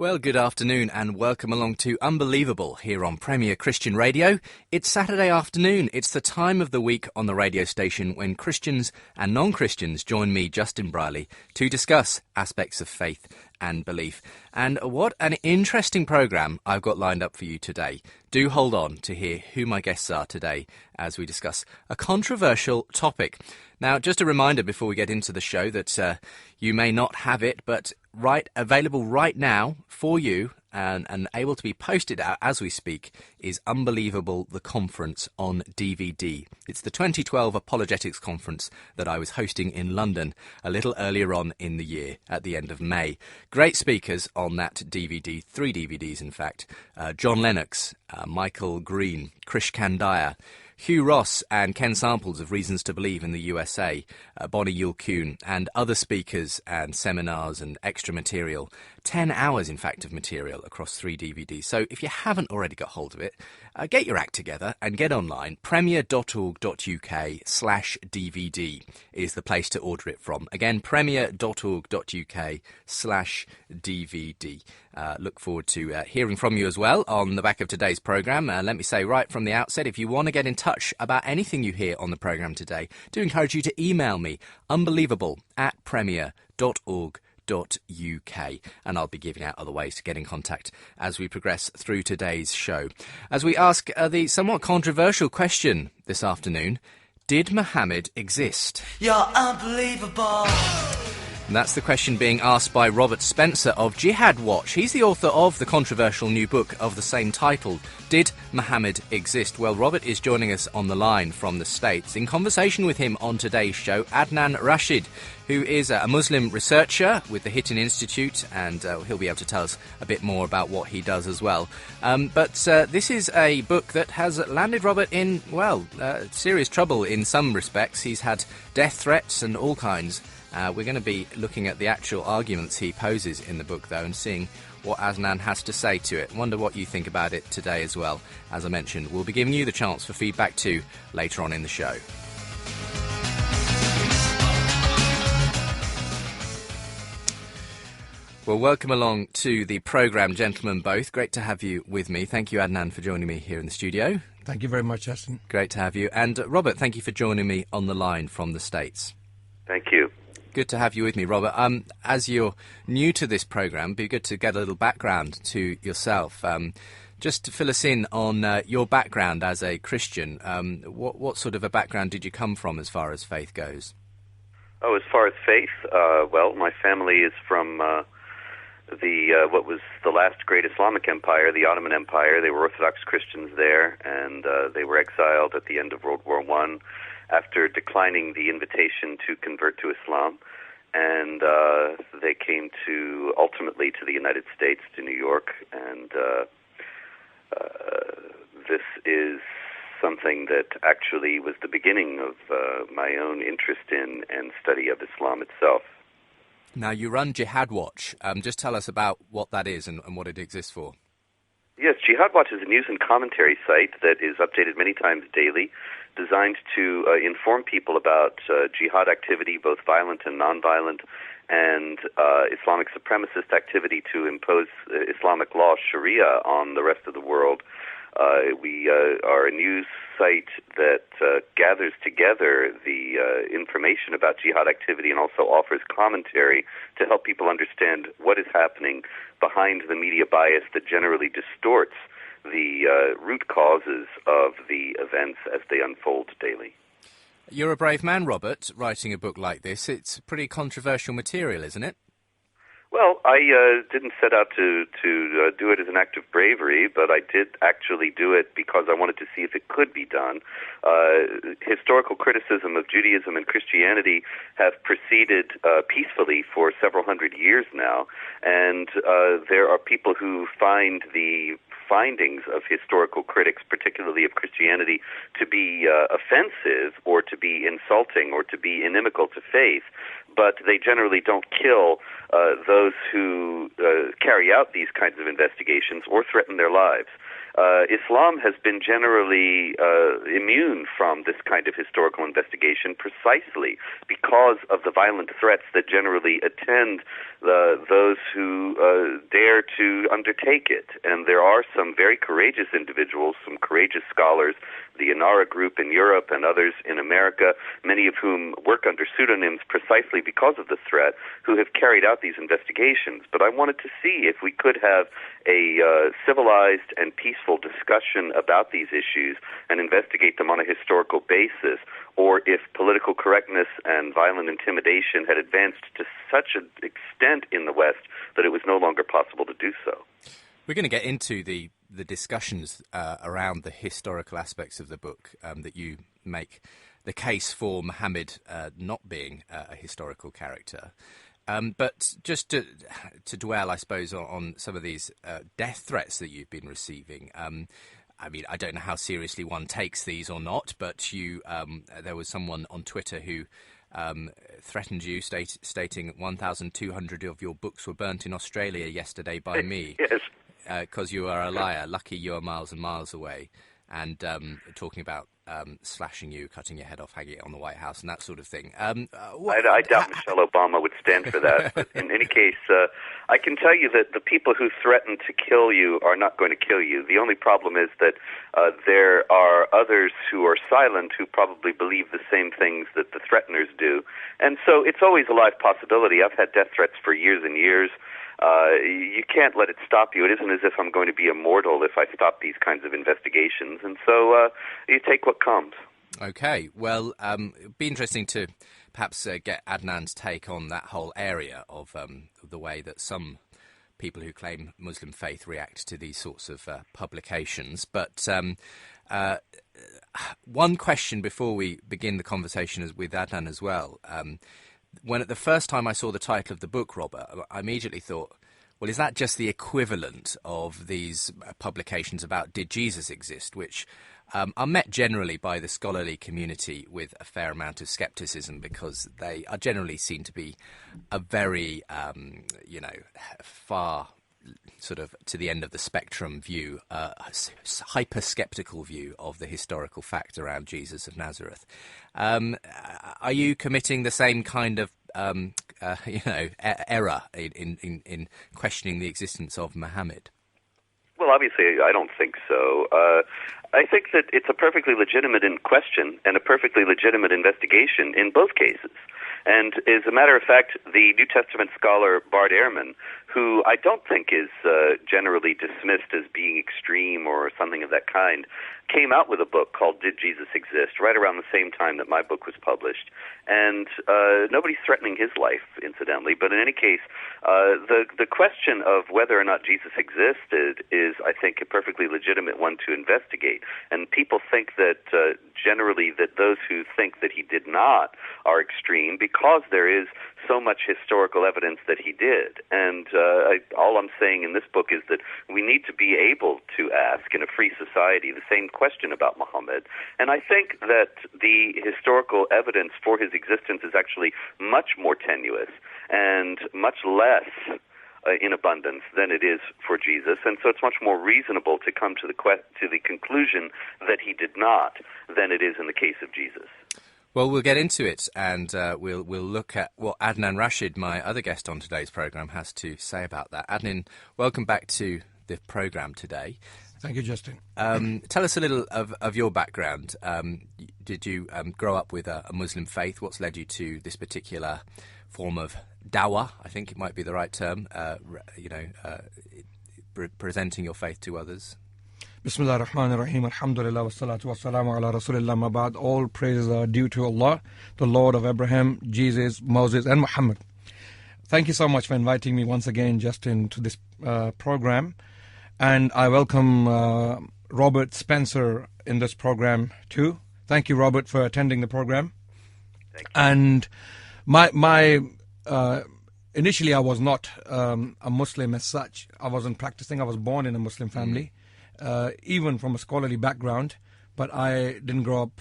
Well, good afternoon and welcome along to Unbelievable here on Premier Christian Radio. It's Saturday afternoon. It's the time of the week on the radio station when Christians and non-Christians join me, Justin Briley, to discuss aspects of faith and belief. And what an interesting programme I've got lined up for you today. Do hold on to hear who my guests are today as we discuss a controversial topic. Now, just a reminder before we get into the show that you may not have it, but available right now for you and able to be posted out as we speak is Unbelievable, the Conference on DVD. It's the 2012 Apologetics Conference that I was hosting in London a little earlier on in the year, at the end of May. Great speakers on that DVD, 3 DVDs in fact. John Lennox, Michael Green, Krish Kandiah, Hugh Ross and Ken Samples of Reasons to Believe in the USA, Bonnie Yule-Kuhn, and other speakers and seminars and extra material. 10 hours, in fact, of material across 3 DVDs. So if you haven't already got hold of it, get your act together and get online. premier.org.uk/DVD is the place to order it from. Again, premier.org.uk/DVD. Look forward to hearing from you as well on the back of today's programme. Let me say right from the outset, if you want to get in touch about anything you hear on the programme today, do encourage you to email me, unbelievable@premier.org.uk, and I'll be giving out other ways to get in contact as we progress through today's show. As we ask the somewhat controversial question this afternoon, did Muhammad exist? You're unbelievable. And that's the question being asked by Robert Spencer of Jihad Watch. He's the author of the controversial new book of the same title, Did Muhammad Exist? Well, Robert is joining us on the line from the States. In conversation with him on today's show, Adnan Rashid, who is a Muslim researcher with the Hittin Institute, and he'll be able to tell us a bit more about what he does as well. But this is a book that has landed Robert in, serious trouble in some respects. He's had death threats and all kinds. We're going to be looking at the actual arguments he poses in the book, though, and seeing what Adnan has to say to it. Wonder what you think about it today as well. As I mentioned, we'll be giving you the chance for feedback too later on in the show. Well, welcome along to the programme, gentlemen both. Great to have you with me. Thank you, Adnan, for joining me here in the studio. Thank you very much, Justin. Great to have you. And Robert, thank you for joining me on the line from the States. Thank you. Good to have you with me, Robert. As you're new to this programme, it'd be good to get a little background to yourself. Just to fill us in on your background as a Christian, what sort of a background did you come from as far as faith goes? Oh, as far as faith, my family is from what was the last great Islamic empire, the Ottoman Empire. They were Orthodox Christians there, and they were exiled at the end of World War I after declining the invitation to convert to Islam. And they came ultimately to the United States, to New York, and this is something that actually was the beginning of my own interest in and study of Islam itself. Now, you run Jihad Watch. Just tell us about what that is and what it exists for. Yes, Jihad Watch is a news and commentary site that is updated many times daily, designed to inform people about jihad activity, both violent and nonviolent, and Islamic supremacist activity to impose Islamic law, Sharia, on the rest of the world. We are a news site that gathers together the information about jihad activity and also offers commentary to help people understand what is happening behind the media bias that generally distorts the root causes of the events as they unfold daily. You're a brave man, Robert, writing a book like this. It's pretty controversial material, isn't it? Well, I didn't set out to do it as an act of bravery, but I did actually do it because I wanted to see if it could be done. Historical criticism of Judaism and Christianity have proceeded peacefully for several hundred years now, and there are people who find the findings of historical critics, particularly of Christianity, to be offensive or to be insulting or to be inimical to faith, but they generally don't kill those who carry out these kinds of investigations or threaten their lives. Islam has been generally immune from this kind of historical investigation precisely because of the violent threats that generally attend those who dare to undertake it. And there are some very courageous individuals, some courageous scholars, the Inara group in Europe and others in America, many of whom work under pseudonyms precisely because of the threat, who have carried out these investigations. But I wanted to see if we could have a civilized and peaceful discussion about these issues and investigate them on a historical basis, or if political correctness and violent intimidation had advanced to such an extent in the West that it was no longer possible to do so. We're going to get into the discussions around the historical aspects of the book that you make the case for Muhammad not being a historical character. But just to dwell, I suppose, on some of these death threats that you've been receiving. I mean, I don't know how seriously one takes these or not, but there was someone on Twitter who threatened you, stating 1,200 of your books were burnt in Australia yesterday by me. Yes. Because you are a liar. Lucky you are miles and miles away. And talking about slashing you, cutting your head off, hanging it on the White House, and that sort of thing. I doubt Michelle Obama would stand for that. But in any case, I can tell you that the people who threaten to kill you are not going to kill you. The only problem is that there are others who are silent who probably believe the same things that the threateners do. And so it's always a live possibility. I've had death threats for years and years. You can't let it stop you. It isn't as if I'm going to be immortal if I stop these kinds of investigations. And so you take what comes. Okay. Well, it'd be interesting to perhaps get Adnan's take on that whole area of the way that some people who claim Muslim faith react to these sorts of publications. But one question before we begin the conversation with Adnan as well. When the first time I saw the title of the book, Robert, I immediately thought, well, is that just the equivalent of these publications about did Jesus exist, which are met generally by the scholarly community with a fair amount of scepticism because they are generally seen to be a very, far sort of to the end of the spectrum view, hyper-skeptical view of the historical fact around Jesus of Nazareth. Are you committing the same kind of, error in questioning the existence of Muhammad? Well, obviously, I don't think so. I think that it's a perfectly legitimate question and a perfectly legitimate investigation in both cases. And as a matter of fact, the New Testament scholar Bart Ehrman, who I don't think is generally dismissed as being extreme or something of that kind, came out with a book called Did Jesus Exist? Right around the same time that my book was published. And nobody's threatening his life, incidentally. But in any case, the question of whether or not Jesus existed is, I think, a perfectly legitimate one to investigate. And people think that generally that those who think that he did not are extreme because there is so much historical evidence that he did. And all I'm saying in this book is that we need to be able to ask in a free society the same question about Muhammad. And I think that the historical evidence for his existence is actually much more tenuous and much less in abundance than it is for Jesus, and so it's much more reasonable to come to the conclusion that he did not than it is in the case of Jesus. Well, we'll get into it, and we'll look at what Adnan Rashid, my other guest on today's programme, has to say about that. Adnan, welcome back to the programme today. Thank you, Justin. Tell us a little of your background. Did you grow up with a Muslim faith? What's led you to this particular form of dawah? I think it might be the right term, presenting your faith to others. Bismillah ar-Rahman ar-Rahim, alhamdulillah, wassalatu wassalamu ala rasulillah, ma ba'd. All praises are due to Allah, the Lord of Abraham, Jesus, Moses and Muhammad. Thank you so much for inviting me once again, Justin, to this program. And I welcome Robert Spencer in this program too. Thank you, Robert, for attending the program. Thank you. And my initially I was not a Muslim as such. I wasn't practicing. I was born in a Muslim family. even from a scholarly background, but I didn't grow up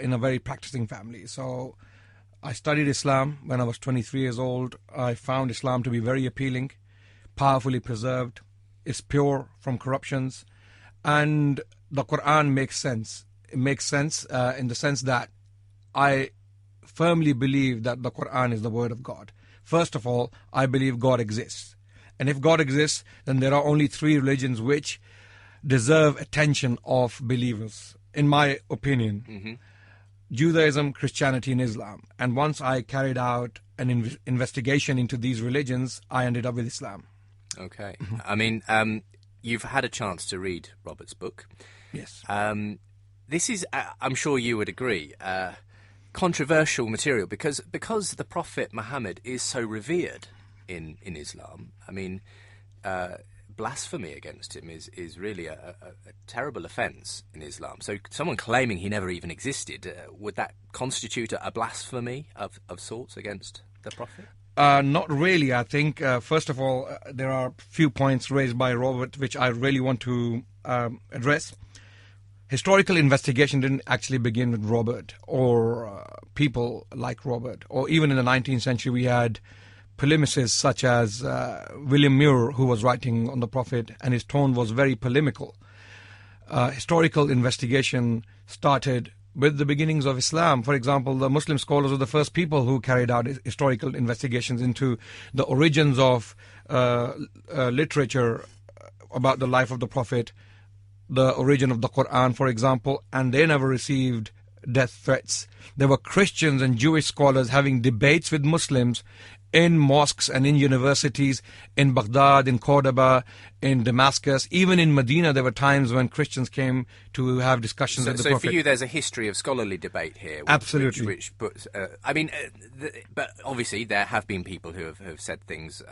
in a very practicing family. So I studied Islam when I was 23 years old. I found Islam to be very appealing, powerfully preserved. It's pure from corruptions. And the Quran makes sense. It makes sense in the sense that I firmly believe that the Quran is the word of God. First of all, I believe God exists. And if God exists, then there are only three religions which deserve attention of believers, in my opinion. Mm-hmm. Judaism, Christianity, and Islam. And once I carried out an investigation into these religions, I ended up with Islam. Okay. I mean, you've had a chance to read Robert's book. Yes. This is, I'm sure you would agree, controversial material because the Prophet Muhammad is so revered in Islam. I mean, blasphemy against him is really a terrible offence in Islam. So someone claiming he never even existed, would that constitute a blasphemy of sorts against the Prophet? Not really, I think. First of all, there are a few points raised by Robert which I really want to address. Historical investigation didn't actually begin with Robert or people like Robert. Or even in the 19th century, we had polemicists such as William Muir, who was writing on the Prophet, and his tone was very polemical. Historical investigation started with the beginnings of Islam. For example, the Muslim scholars were the first people who carried out historical investigations into the origins of literature about the life of the Prophet, the origin of the Quran, for example, and they never received death threats. There were Christians and Jewish scholars having debates with Muslims in mosques and in universities, in Baghdad, in Cordoba, in Damascus, even in Medina. There were times when Christians came to have discussions with the Prophet. So for you, there's a history of scholarly debate here. Absolutely. Which puts, but obviously there have been people who have said things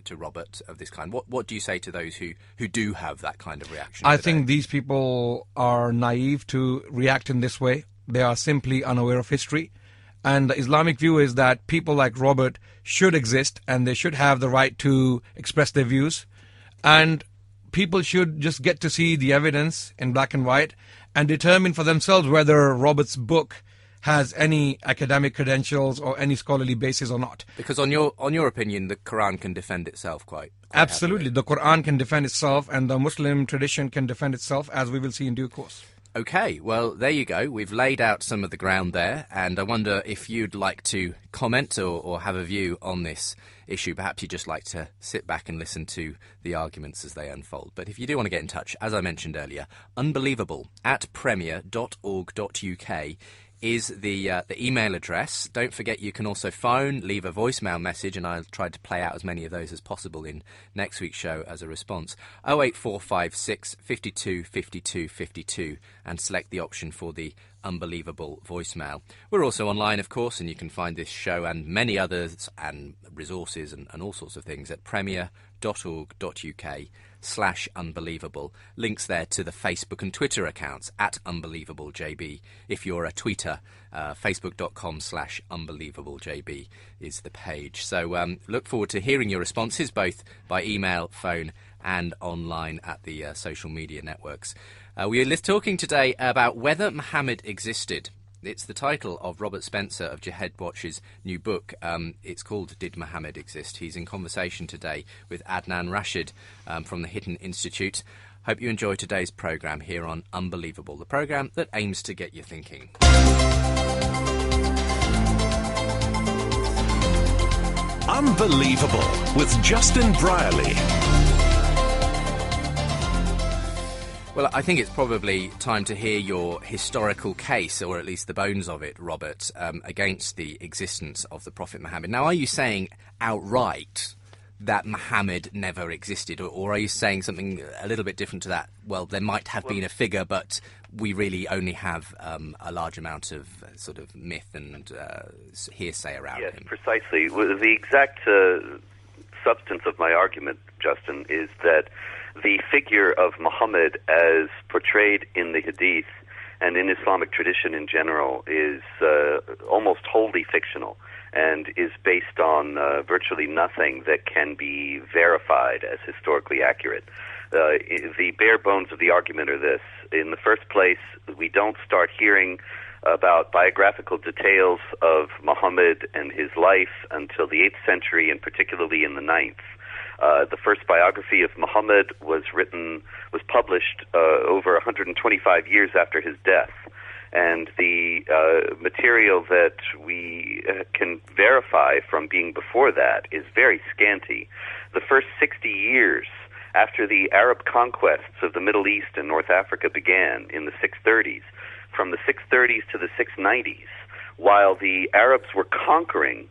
to Robert of this kind. What do you say to those who do have that kind of reaction? I think these people are naive to react in this way. They are simply unaware of history. And the Islamic view is that people like Robert should exist and they should have the right to express their views. And people should just get to see the evidence in black and white and determine for themselves whether Robert's book has any academic credentials or any scholarly basis or not. Because on your opinion, the Quran can defend itself quite Absolutely. The Quran can defend itself and the Muslim tradition can defend itself, as we will see in due course. Okay, well, there you go. We've laid out some of the ground there, and I wonder if you'd like to comment or have a view on this issue. Perhaps you'd just like to sit back and listen to the arguments as they unfold. But if you do want to get in touch, as I mentioned earlier, unbelievable@premier.org.uk is the email address. Don't forget you can also phone, leave a voicemail message, and I'll try to play out as many of those as possible in next week's show as a response. 08456 52 52 52 and select the option for the Unbelievable voicemail. We're also online, of course, and you can find this show and many others and resources and all sorts of things at premier.org.uk/unbelievable. Links there to the Facebook and Twitter accounts at UnbelievableJB. If you're a tweeter, facebook.com/UnbelievableJB is the page. So look forward to hearing your responses, both by email, phone, and online at the social media networks. We're talking today about whether Muhammad existed. It's the title of Robert Spencer of Jihad Watch's new book. It's called Did Muhammad Exist? He's in conversation today with Adnan Rashid from the Hidden Institute. Hope you enjoy today's programme here on Unbelievable, the programme that aims to get you thinking. Unbelievable with Justin Brierley. Well, I think it's probably time to hear your historical case, or at least the bones of it, Robert, against the existence of the Prophet Muhammad. Now, are you saying outright that Muhammad never existed, or are you saying something a little bit different to that? Well, there might have been a figure, but we really only have a large amount of sort of myth and hearsay around him. Yes, precisely. Well, the exact substance of my argument, Justin, is that the figure of Muhammad as portrayed in the Hadith and in Islamic tradition in general is almost wholly fictional. and is based on virtually nothing that can be verified as historically accurate. The bare bones of the argument are this. In the first place, we don't start hearing about biographical details of Muhammad and his life until the 8th century, and particularly in the 9th. The first biography of Muhammad was published over 125 years after his death. And the material that we can verify from being before that is very scanty. The first 60 years after the Arab conquests of the Middle East and North Africa began in the 630s, from the 630s to the 690s, while the Arabs were conquering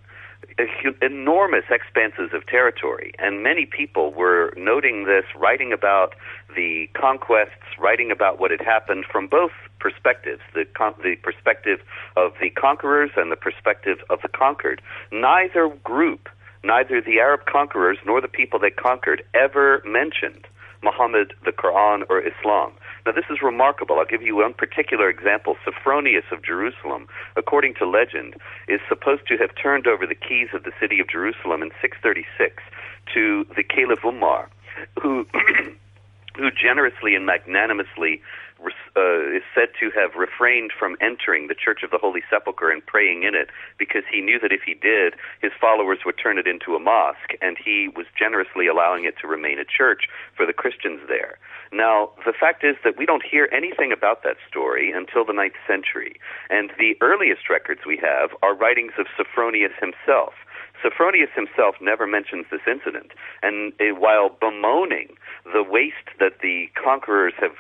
enormous expanses of territory, and many people were noting this, writing about the conquests, writing about what had happened from both perspectives, the perspective of the conquerors and the perspective of the conquered. Neither group, neither the Arab conquerors nor the people they conquered, ever mentioned Muhammad, the Quran, or Islam. Now, this is remarkable. I'll give you one particular example. Sophronius of Jerusalem, according to legend, is supposed to have turned over the keys of the city of Jerusalem in 636 to the Caliph Umar, who generously and magnanimously is said to have refrained from entering the Church of the Holy Sepulchre and praying in it, because he knew that if he did, his followers would turn it into a mosque, and he was generously allowing it to remain a church for the Christians there. Now, the fact is that we don't hear anything about that story until the 9th century, and the earliest records we have are writings of Sophronius himself. Sophronius himself never mentions this incident, and while bemoaning the waste that the conquerors have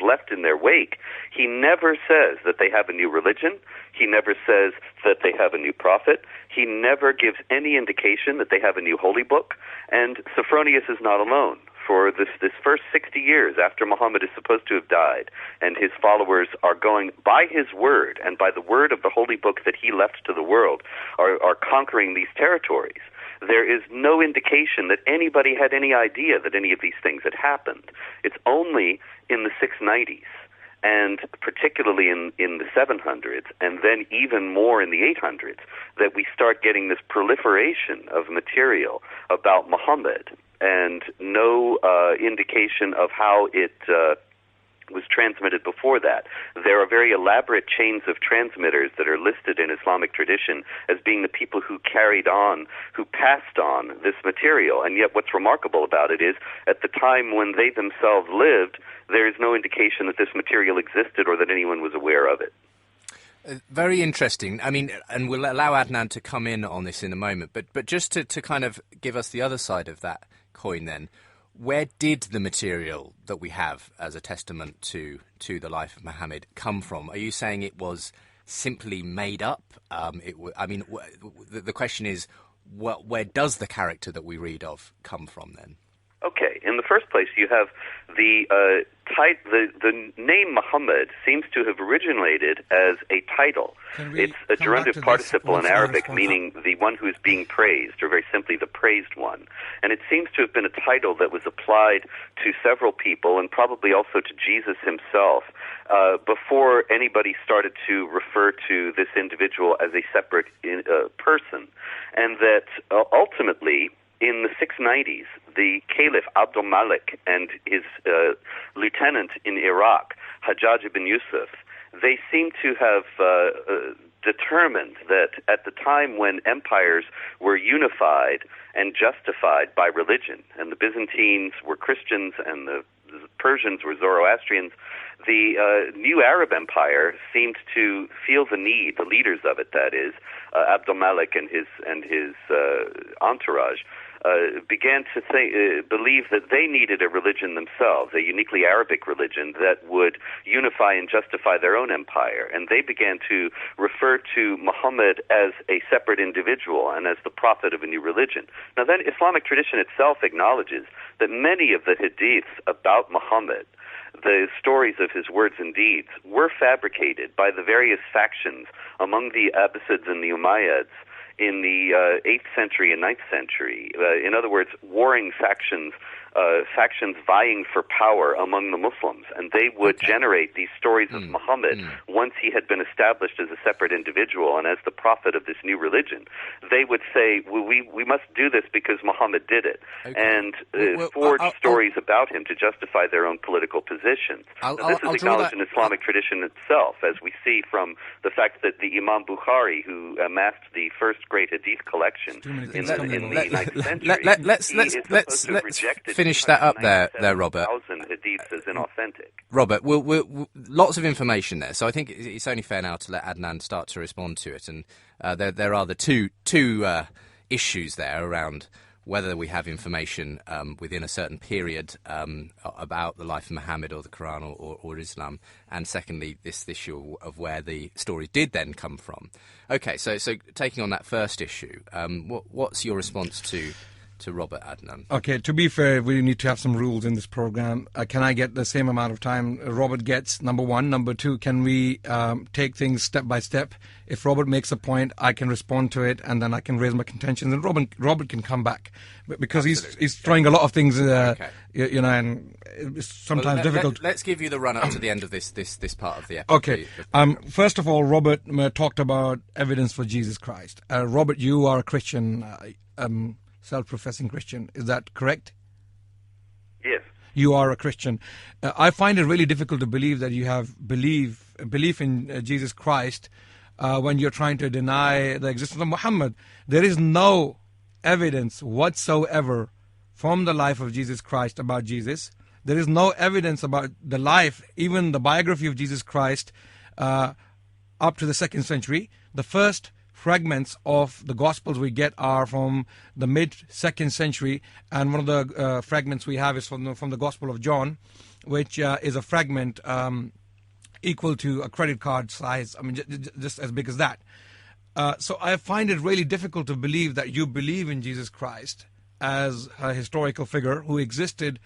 left in their wake, he never says that they have a new religion. He never says that they have a new prophet. He never gives any indication that they have a new holy book, and Sophronius is not alone. For this first 60 years after Muhammad is supposed to have died, and his followers are going by his word and by the word of the holy book that he left to the world, are conquering these territories, there is no indication that anybody had any idea that any of these things had happened. It's only in the 690s, and particularly in the 700s, and then even more in the 800s, that we start getting this proliferation of material about Muhammad, and no indication of how it was transmitted before that. There are very elaborate chains of transmitters that are listed in Islamic tradition as being the people who carried on, who passed on this material. And yet what's remarkable about it is, at the time when they themselves lived, there is no indication that this material existed or that anyone was aware of it. Very interesting. I mean, and we'll allow Adnan to come in on this in a moment, but just to kind of give us the other side of that coin then, where did the material that we have as a testament to the life of Muhammad come from? Are you saying it was simply made up? The question is, where does the character that we read of come from then? Okay, in the first place, you have the name Muhammad seems to have originated as a title. It's a gerundive participle in Arabic, meaning the one who is being praised, or very simply, the praised one. And it seems to have been a title that was applied to several people, and probably also to Jesus himself, before anybody started to refer to this individual as a separate person. And that ultimately, in the 690s, the Caliph Abdul Malik and his lieutenant in Iraq, Hajjaj ibn Yusuf, they seem to have determined that at the time when empires were unified and justified by religion, and the Byzantines were Christians and the Persians were Zoroastrians, the new Arab empire seemed to feel the need, the leaders of it, that is, Abdul Malik and his entourage, began to believe that they needed a religion themselves, a uniquely Arabic religion that would unify and justify their own empire. And they began to refer to Muhammad as a separate individual and as the prophet of a new religion. Now then, Islamic tradition itself acknowledges that many of the hadiths about Muhammad, the stories of his words and deeds, were fabricated by the various factions among the Abbasids and the Umayyads in the 8th century and 9th century. In other words, warring factions vying for power among the Muslims, and they would generate these stories of Muhammad once he had been established as a separate individual and as the prophet of this new religion. They would say, we must do this because Muhammad did it, and forge stories about him to justify their own political positions. This is acknowledged in Islamic tradition itself, as we see from the fact that the Imam Bukhari, who amassed the first great hadith collection in the 9th century, let's finish that up there, Robert. Hadiths as inauthentic. Robert, we'll, lots of information there, so I think it's only fair now to let Adnan start to respond to it. And there are the two issues there around whether we have information within a certain period about the life of Muhammad or the Quran or Islam, and secondly, this issue of where the story did then come from. Okay, so taking on that first issue, what's your response to Robert, Adnan? Okay, to be fair, we need to have some rules in this program. Can I get the same amount of time Robert gets, number one? Number two, can we take things step by step? If Robert makes a point, I can respond to it, and then I can raise my contentions, and Robert can come back. Because he's throwing a lot of things, and it's sometimes difficult. Let's give you the run-up to the end of this part of the episode. Okay. First of all, Robert talked about evidence for Jesus Christ. Robert, you are a Christian, self-professing Christian. Is that correct? Yes. You are a Christian. I find it really difficult to believe that you have belief in Jesus Christ when you're trying to deny the existence of Muhammad. There is no evidence whatsoever from the life of Jesus Christ about Jesus. There is no evidence about the life, even the biography of Jesus Christ, up to the 2nd century. The first fragments of the Gospels we get are from the mid-2nd century, and one of the fragments we have is from the Gospel of John, which is a fragment equal to a credit card size. I mean, just as big as that. So I find it really difficult to believe that you believe in Jesus Christ as a historical figure who existed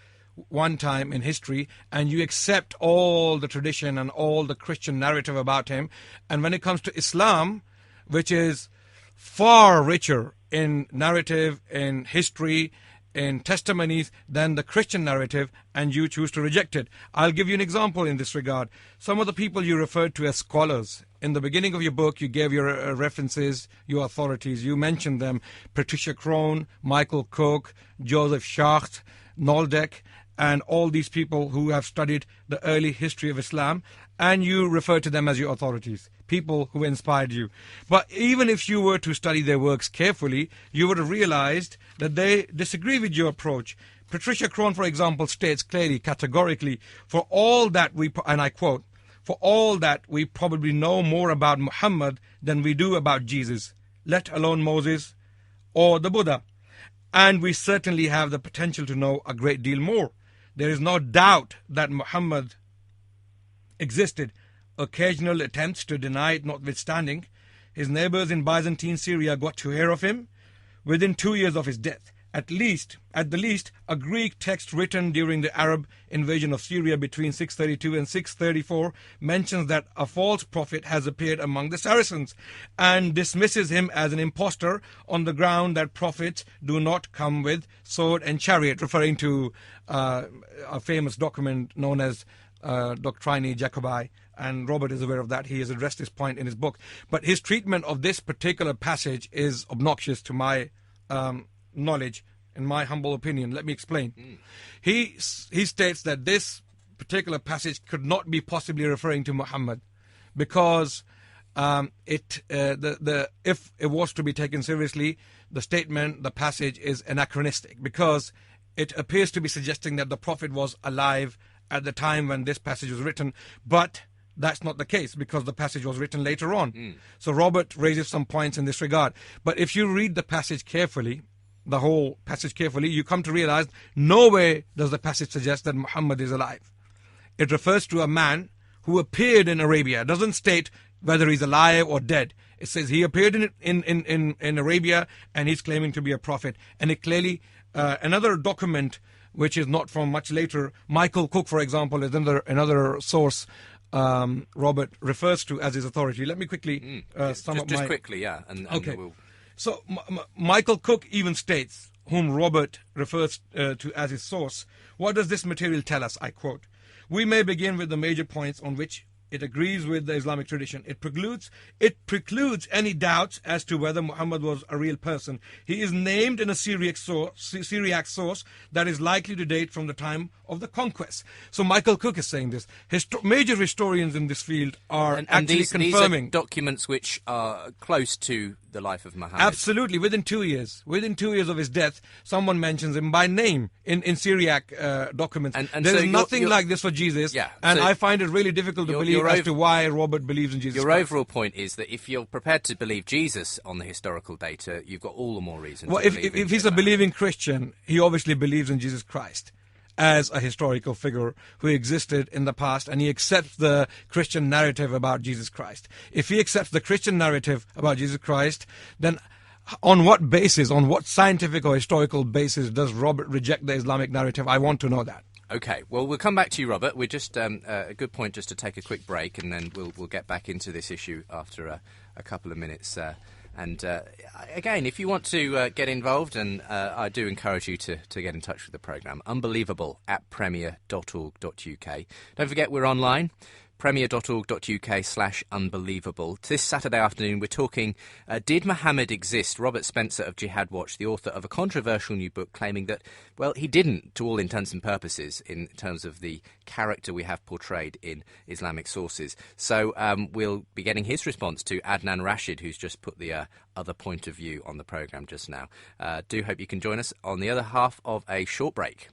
one time in history, and you accept all the tradition and all the Christian narrative about him. And when it comes to Islam, which is far richer in narrative, in history, in testimonies than the Christian narrative, and you choose to reject it. I'll give you an example in this regard. Some of the people you referred to as scholars, in the beginning of your book, you gave your references, your authorities. You mentioned them: Patricia Crone, Michael Cook, Joseph Schacht, Noldeck, and all these people who have studied the early history of Islam, and you refer to them as your authorities, people who inspired you. But even if you were to study their works carefully, you would have realized that they disagree with your approach. Patricia Crone, for example, states clearly, categorically, for all that we, and I quote, for all that we probably know more about Muhammad than we do about Jesus, let alone Moses or the Buddha. And we certainly have the potential to know a great deal more. There is no doubt that Muhammad existed. Occasional attempts to deny it notwithstanding, his neighbors in Byzantine Syria got to hear of him within 2 years of his death. At the least, a Greek text written during the Arab invasion of Syria between 632 and 634 mentions that a false prophet has appeared among the Saracens, and dismisses him as an impostor on the ground that prophets do not come with sword and chariot, referring to a famous document known as Doctrinae Jacobi. And Robert is aware of that. He has addressed this point in his book. But his treatment of this particular passage is obnoxious to my knowledge, in my humble opinion. Let me explain. He states that this particular passage could not be possibly referring to Muhammad, because if it was to be taken seriously, the passage is anachronistic, because it appears to be suggesting that the Prophet was alive at the time when this passage was written, but that's not the case, because the passage was written later on. So Robert raises some points in this regard. But if you read the passage carefully, the whole passage carefully, you come to realize nowhere does the passage suggest that Muhammad is alive. It refers to a man who appeared in Arabia. It doesn't state whether he's alive or dead. It says he appeared in Arabia, and he's claiming to be a prophet. And it clearly, another document which is not from much later, Michael Cook, for example, is another source Robert refers to as his authority. Let me quickly sum up just quickly, yeah. And okay. So Michael Cook even states, whom Robert refers to as his source, what does this material tell us? I quote, "We may begin with the major points on which it agrees with the Islamic tradition. It precludes any doubts as to whether Muhammad was a real person. He is named in a Syriac source that is likely to date from the time of the conquest." So Michael Cook is saying this. Major historians in this field are actually confirming. These are documents which are close to the life of Muhammad. Absolutely. Within 2 years of his death, someone mentions him by name in Syriac documents. And there's so nothing like this for Jesus. Yeah, and so I find it really difficult to believe as to why Robert believes in Jesus Your Christ. overall point is that if you're prepared to believe Jesus on the historical data, you've got all the more reason Well, to if believe in he's a Islam. believing Christian, he obviously believes in Jesus Christ as a historical figure who existed in the past, and he accepts the Christian narrative about Jesus Christ. If he accepts the Christian narrative about Jesus Christ, then on what basis, on what scientific or historical basis does Robert reject the Islamic narrative? I want to know that. Okay, well, we'll come back to you, Robert. We're just a good point just to take a quick break, and then we'll get back into this issue after a couple of minutes. Again, if you want to get involved, and I do encourage you to get in touch with the programme, unbelievable@premier.org.uk. Don't forget, we're online, premier.org.uk/unbelievable. This Saturday afternoon, we're talking, did Muhammad exist? Robert Spencer of Jihad Watch, the author of a controversial new book claiming that, well, he didn't, to all intents and purposes, in terms of the character we have portrayed in Islamic sources. So we'll be getting his response to Adnan Rashid, who's just put the other point of view on the programme just now. Do hope you can join us on the other half of a short break.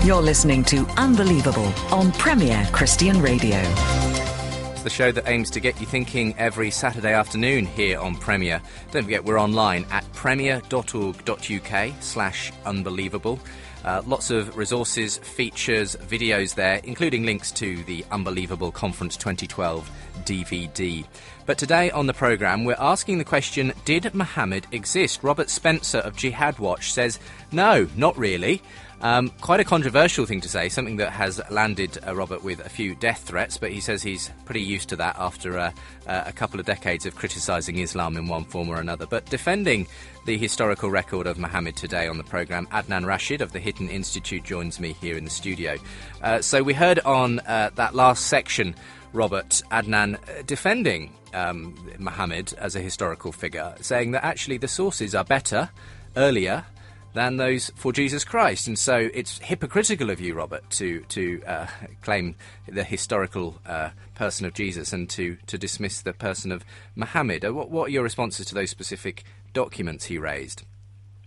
You're listening to Unbelievable on Premier Christian Radio. It's the show that aims to get you thinking every Saturday afternoon here on Premier. Don't forget, we're online at premier.org.uk/unbelievable. Lots of resources, features, videos there, including links to the Unbelievable Conference 2012 DVD. But today on the programme, we're asking the question, did Muhammad exist? Robert Spencer of Jihad Watch says, no, not really. Quite a controversial thing to say, something that has landed Robert with a few death threats, but he says he's pretty used to that after a couple of decades of criticising Islam in one form or another. But defending the historical record of Muhammad today on the programme, Adnan Rashid of the Hidden Institute joins me here in the studio. So we heard on that last section, Robert, Adnan defending Muhammad as a historical figure, saying that actually the sources are better, earlier, than those for Jesus Christ. And so it's hypocritical of you, Robert, to claim the historical person of Jesus and to dismiss the person of Muhammad. What are your responses to those specific documents he raised?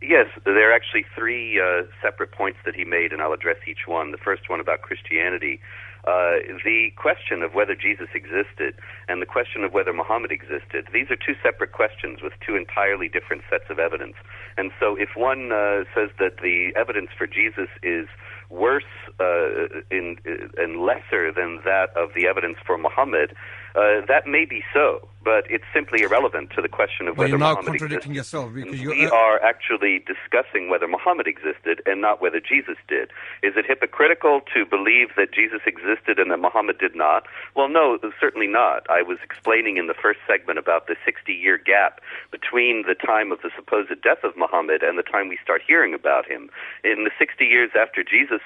Yes, there are actually three separate points that he made, and I'll address each one. The first one about Christianity. The question of whether Jesus existed and the question of whether Muhammad existed, these are two separate questions with two entirely different sets of evidence. And so if one says that the evidence for Jesus is worse and lesser than that of the evidence for Muhammad, that may be so, but it's simply irrelevant to the question of whether Muhammad existed. You're now contradicting yourself. Because we are actually discussing whether Muhammad existed and not whether Jesus did. Is it hypocritical to believe that Jesus existed and that Muhammad did not? Well, no, certainly not. I was explaining in the first segment about the 60-year gap between the time of the supposed death of Muhammad and the time we start hearing about him. In the 60 years after Jesus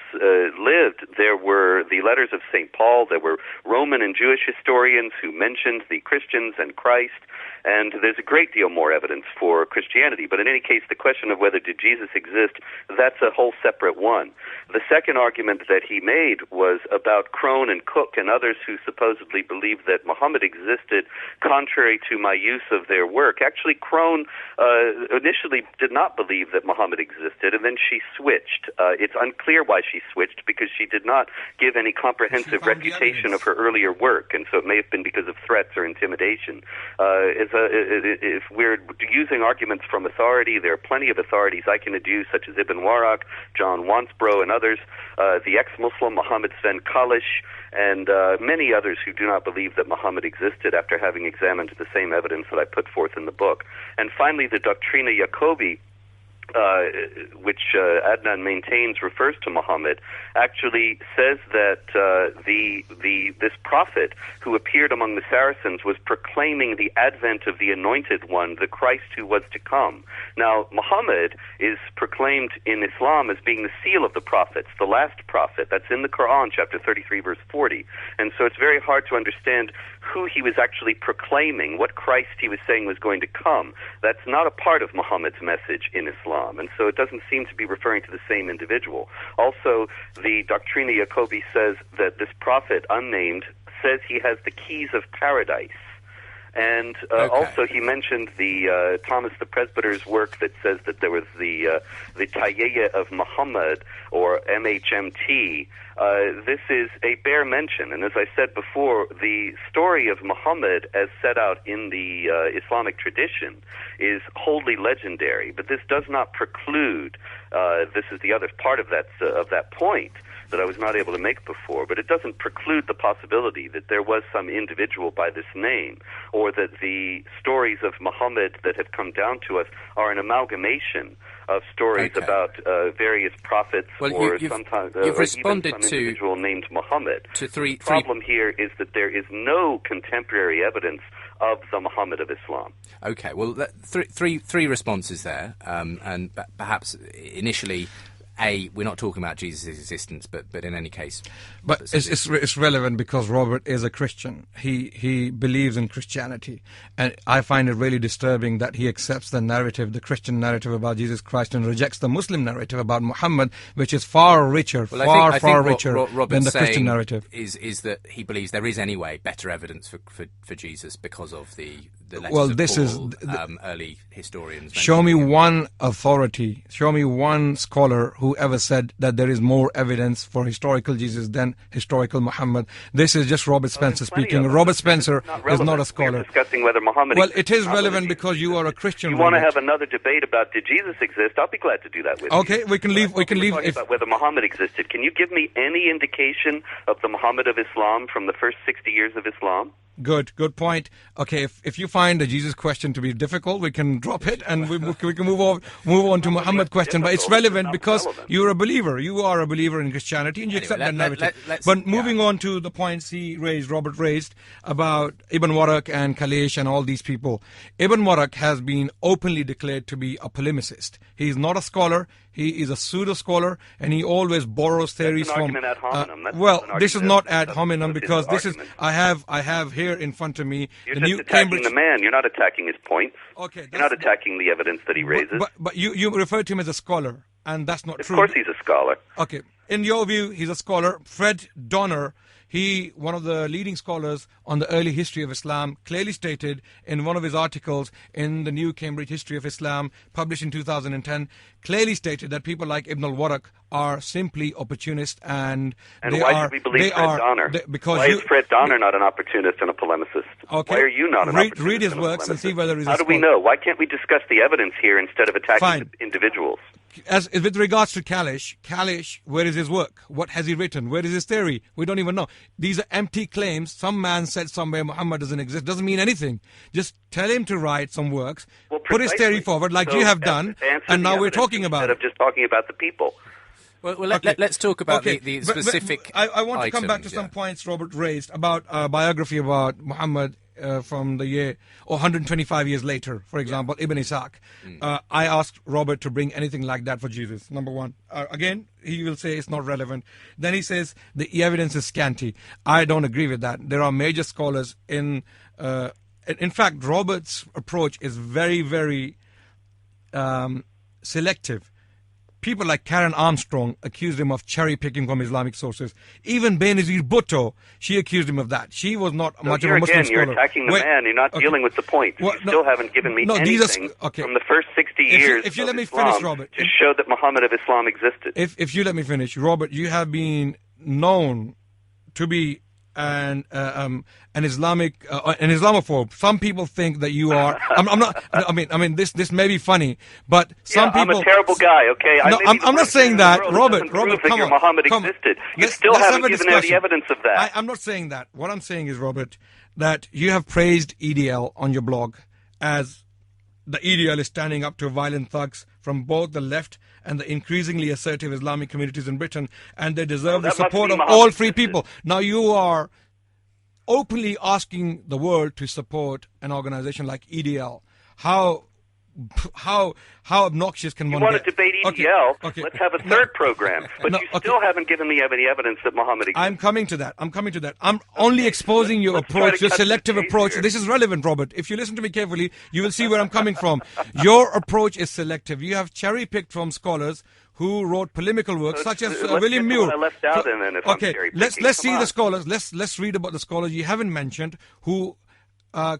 lived, there were the letters of St. Paul, there were Roman and Jewish historians who mentioned the Christians and Christ, and there's a great deal more evidence for Christianity. But in any case, the question of whether did Jesus exist, that's a whole separate one. The second argument that he made was about Crone and Cook and others who supposedly believed that Muhammad existed contrary to my use of their work. Actually, Crone initially did not believe that Muhammad existed, and then she switched. It's unclear why she switched, because she did not give any comprehensive refutation of her earlier work, and so it may have been because of threats or intimidation. If we're using arguments from authority, there are plenty of authorities I can adduce, such as Ibn Warraq, John Wansbrough, and others, the ex-Muslim Muhammad Sven Kalish, and many others who do not believe that Muhammad existed after having examined the same evidence that I put forth in the book. And finally, the Doctrina Jacobi which Adnan maintains refers to Muhammad, actually says that this prophet who appeared among the Saracens was proclaiming the advent of the Anointed One, the Christ who was to come. Now, Muhammad is proclaimed in Islam as being the seal of the prophets, the last prophet. That's in the Quran, chapter 33, verse 40. And so it's very hard to understand who he was actually proclaiming, what Christ he was saying was going to come. That's not a part of Muhammad's message in Islam, and so it doesn't seem to be referring to the same individual. Also, the Doctrina Jacobi says that this prophet, unnamed, says he has the keys of paradise. And also he mentioned the Thomas the Presbyter's work that says that there was the Tayyiyya of Muhammad, or MHMT. This is a bare mention, and as I said before, the story of Muhammad as set out in the Islamic tradition is wholly legendary, but this does not preclude, this is the other part of that point that I was not able to make before, but it doesn't preclude the possibility that there was some individual by this name, or that the stories of Muhammad that have come down to us are an amalgamation of stories about various prophets, or sometimes you've responded even some individual named Muhammad. The problem here is that there is no contemporary evidence of the Muhammad of Islam. Okay, well, three responses there, and perhaps initially, we're not talking about Jesus' existence, but in any case. But it's relevant because Robert is a Christian. He believes in Christianity. And I find it really disturbing that he accepts the narrative, the Christian narrative about Jesus Christ, and rejects the Muslim narrative about Muhammad, which is far richer, far richer than the Christian narrative. Is that he believes there is anyway better evidence for Jesus because of the letters well, of this Paul, is early historians. Show me one authority, show me one scholar who ever said that there is more evidence for historical Jesus than historical Muhammad. This is just Robert Spencer speaking. Robert Spencer is not a scholar. We're discussing whether Muhammad it is relevant because you are a Christian. You want to have another debate about did Jesus exist? I'll be glad to do that with you. Okay, we can leave. About whether Muhammad existed. Can you give me any indication of the Muhammad of Islam from the first 60 years of Islam? Good point. Okay, if you find the Jesus question to be difficult, we can drop it and we can move on to Muhammad question. But it's relevant because you're a believer. You are a believer in Christianity and you accept that narrative. But moving on to the points Robert raised about Ibn Warraq and Kalish and all these people. Ibn Warraq has been openly declared to be a polemicist. He is not a scholar. He is a pseudo-scholar, and he always borrows theories from. Ad hominem. This is not ad hominem because this is. I have here in front of me. You're just attacking the man. You're not attacking his points. Okay, you're not attacking the evidence that he raises. But you refer to him as a scholar, and that's not true. Of course, he's a scholar. Okay, in your view, he's a scholar. Fred Donner. One of the leading scholars on the early history of Islam, clearly stated in one of his articles in the New Cambridge History of Islam, published in 2010, clearly stated that people like Ibn al-Warraq are simply opportunists and why should we believe Fred Donner? Why is Fred Donner not an opportunist and a polemicist? Okay. Why are you not an opportunist? Read his works and see whether he's How do we know? Why can't we discuss the evidence here instead of attacking individuals? As with regards to Kalish, where is his work? What has he written? Where is his theory? We don't even know. These are empty claims. Some man said somewhere Muhammad doesn't exist. Doesn't mean anything. Just tell him to write some works, put his theory forward like you have done, and now we're talking about it. Instead of just talking about the people. Well, let's talk about the specific I want to come back to some points Robert raised about a biography about Muhammad from the year, or 125 years later, for example, Ibn Ishaq. I asked Robert to bring anything like that for Jesus, number one. Again, he will say it's not relevant. Then he says the evidence is scanty. I don't agree with that. There are major scholars in fact, Robert's approach is very, very selective. People like Karen Armstrong accused him of cherry-picking from Islamic sources. Even Benazir Bhutto, she accused him of that. She was not much of a Muslim scholar. You're attacking the man. You're not dealing with the point. You still haven't given me anything from the first 60 years if you let me Islam finish, Robert, to show that Muhammad of Islam existed. If you let me finish, Robert, you have been known to be an Islamophobe. Some people think that you are. I'm not. I mean, this may be funny, but some people. I'm a terrible guy. Okay, I'm not saying that, Robert. Come on, Muhammad existed. You still haven't given any evidence of that. I'm not saying that. What I'm saying is, Robert, that you have praised EDL on your blog as the EDL is standing up to violent thugs from both the left and the increasingly assertive Islamic communities in Britain, and they deserve the support of all free people. Now you are openly asking the world to support an organization like EDL. How obnoxious can one get? You want to debate EDL? Okay. Let's have a third program. But you still haven't given me any evidence that Muhammad exists. I'm coming to that. I'm only exposing your approach, your selective approach. This is relevant, Robert. If you listen to me carefully, you will see where I'm coming from. Your approach is selective. You have cherry-picked from scholars who wrote polemical works, such as William Muir. I left out, and then let's see the scholars. Let's read about the scholars you haven't mentioned who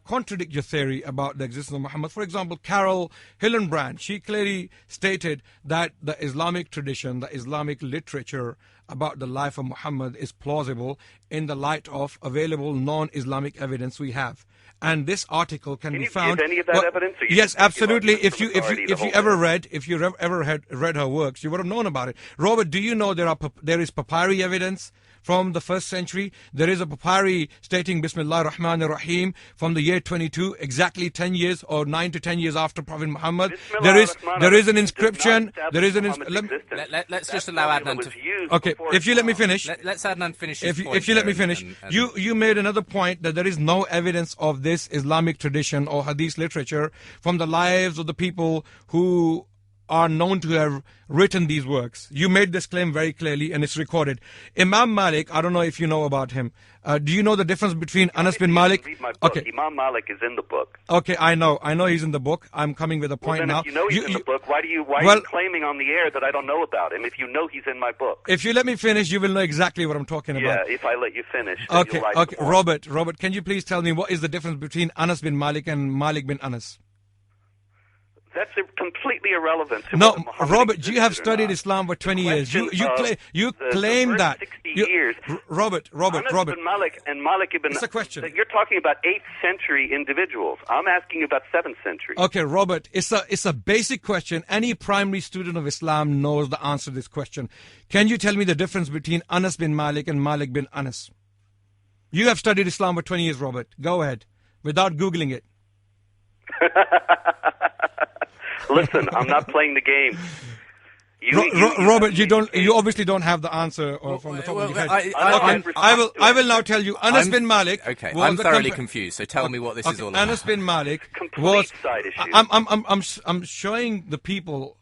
contradict your theory about the existence of Muhammad. For example, Carol Hillenbrand, she clearly stated that the Islamic tradition, the Islamic literature about the life of Muhammad is plausible in the light of available non-Islamic evidence we have. And this article can be found. Give any of that evidence? Yes, absolutely. If you ever read her works, you would have known about it. Robert, do you know there is papyri evidence from the 1st century? There is a papyri stating Bismillah ar-Rahman ar-Rahim from the year 22, exactly 10 years or 9 to 10 years after Prophet Muhammad. There is an inscription. Let's just allow Adnan to. Okay, if you let me finish. Let's Adnan finish his point. If you let me finish, you made another point that there is no evidence of this Islamic tradition or Hadith literature from the lives of the people who are known to have written these works. You made this claim very clearly, and it's recorded. Imam Malik, I don't know if you know about him. Do you know the difference between Anas bin Malik? Read my book. Okay. Imam Malik is in the book. Okay, I know he's in the book. I'm coming with a point now. If you know he's in the book, why are you claiming on the air that I don't know about him? If you know he's in my book. If you let me finish, you will know exactly what I'm talking about. Yeah, if I let you finish. Okay, Robert, can you please tell me what is the difference between Anas bin Malik and Malik bin Anas? That's completely irrelevant. No, Robert, you have studied Islam for 20 years. You claim that. 60 years. Robert. Anas bin Malik and Malik ibn. It's a question. You're talking about 8th century individuals. I'm asking you about 7th century. Okay, Robert, it's a basic question. Any primary student of Islam knows the answer to this question. Can you tell me the difference between Anas bin Malik and Malik bin Anas? You have studied Islam for 20 years, Robert. Go ahead, without Googling it. Listen, I'm not playing the game. Robert, you obviously don't have the answer from the top of your head. I will now tell you. Anas bin Malik. Okay, I'm thoroughly confused. So tell me what this is all about. Anas bin Malik was. Side issue. I'm showing the people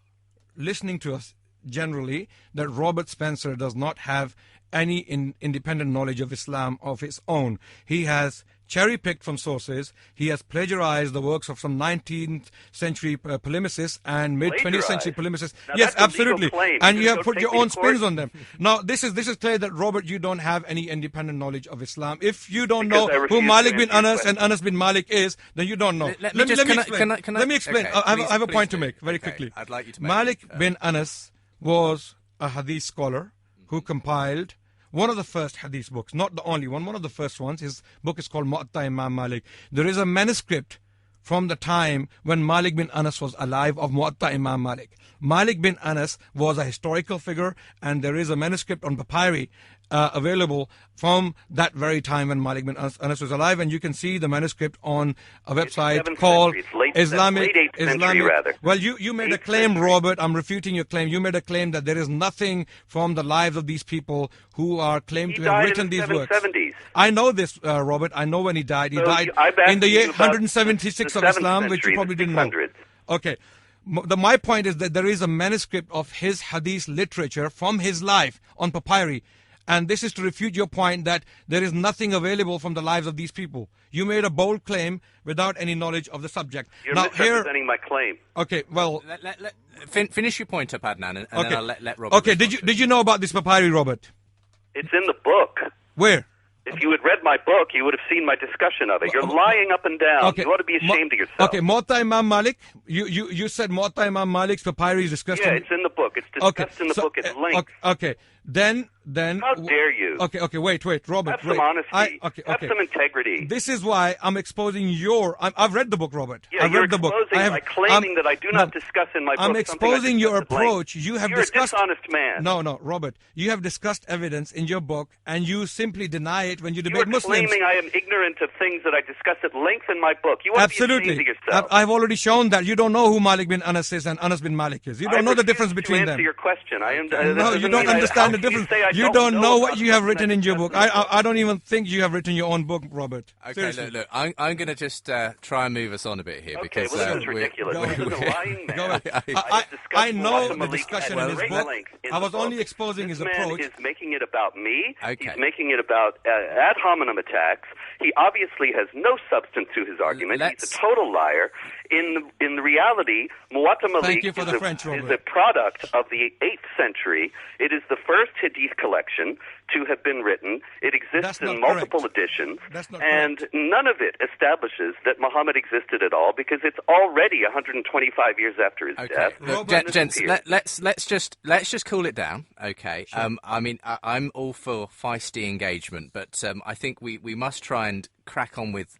listening to us generally that Robert Spencer does not have any independent knowledge of Islam of his own. He has cherry-picked from sources. He has plagiarized the works of some 19th century polemicists and mid-20th century polemicists. Now, yes, absolutely. And you have Don't put your own spins on them. Now, this is clear that, Robert, you don't have any independent knowledge of Islam. If you don't know who Malik bin Anas and Anas bin Malik is, then you don't know. Let me explain. Let me explain. Okay, I have a point to make very quickly. I'd like you to make Malik bin Anas was a hadith scholar who compiled one of the first hadith books, not the only one of the first ones. His book is called Mu'atta Imam Malik. There is a manuscript from the time when Malik bin Anas was alive of Mu'atta Imam Malik. Malik bin Anas was a historical figure, and there is a manuscript on papyri available from that very time when Malik bin Anas was alive, and you can see the manuscript on a website called Islamic. Well, you made a claim, Robert. I'm refuting your claim. You made a claim that there is nothing from the lives of these people who are claimed to have written these works. 70s. I know this, Robert. I know when he died. He died in the year 176 of Islam, which you probably didn't know. Okay. My point is that there is a manuscript of his hadith literature from his life on papyri. And this is to refute your point that there is nothing available from the lives of these people. You made a bold claim without any knowledge of the subject. You're misrepresenting my claim. Okay, well... Finish your point up, Adnan, and then I'll let Robert... Okay, did you know about this papyri, Robert? It's in the book. Where? If you had read my book, you would have seen my discussion of it. You're lying up and down. Okay. You ought to be ashamed of yourself. Okay, Mu'atta Imam Malik. You said Mu'atta Imam Malik's papyri is discussed. Yeah, it's in the book. It's discussed in the book at length. Okay, then then... How dare you? Okay, wait, Robert. Have some honesty. Okay. Have some integrity. This is why I'm exposing I've read the book, Robert. Yeah, I've you're read the book. exposing by claiming that I do not discuss in my book. I'm exposing your approach. You have You're discussed... a dishonest man. No, Robert. You have discussed evidence in your book, and you simply deny it when you debate Muslims. You're claiming I am ignorant of things that I discuss at length in my book. You want to be ashamed of yourself. I've already shown that. You don't know who Malik bin Anas is and Anas bin Malik is. You don't know the difference between them. To answer your question. No, you don't understand the difference. You don't know what you have written in your book. I don't even think you have written your own book, Robert. Okay, look. I'm going to just try and move us on a bit here because this is ridiculous. Go ahead. I know the discussion in his book. I was only exposing his approach. This man is making it about me. Okay. He's making it about ad hominem attacks. He obviously has no substance to his argument. He's a total liar. In the reality, Muwatta Malik is a product of the 8th century. It is the first hadith collection to have been written. It exists in multiple editions, and none of it establishes that Muhammad existed at all because it's already 125 years after his death. Look, gents, let's just cool it down. Okay. Sure. I mean, I'm all for feisty engagement, but I think we must try and crack on with.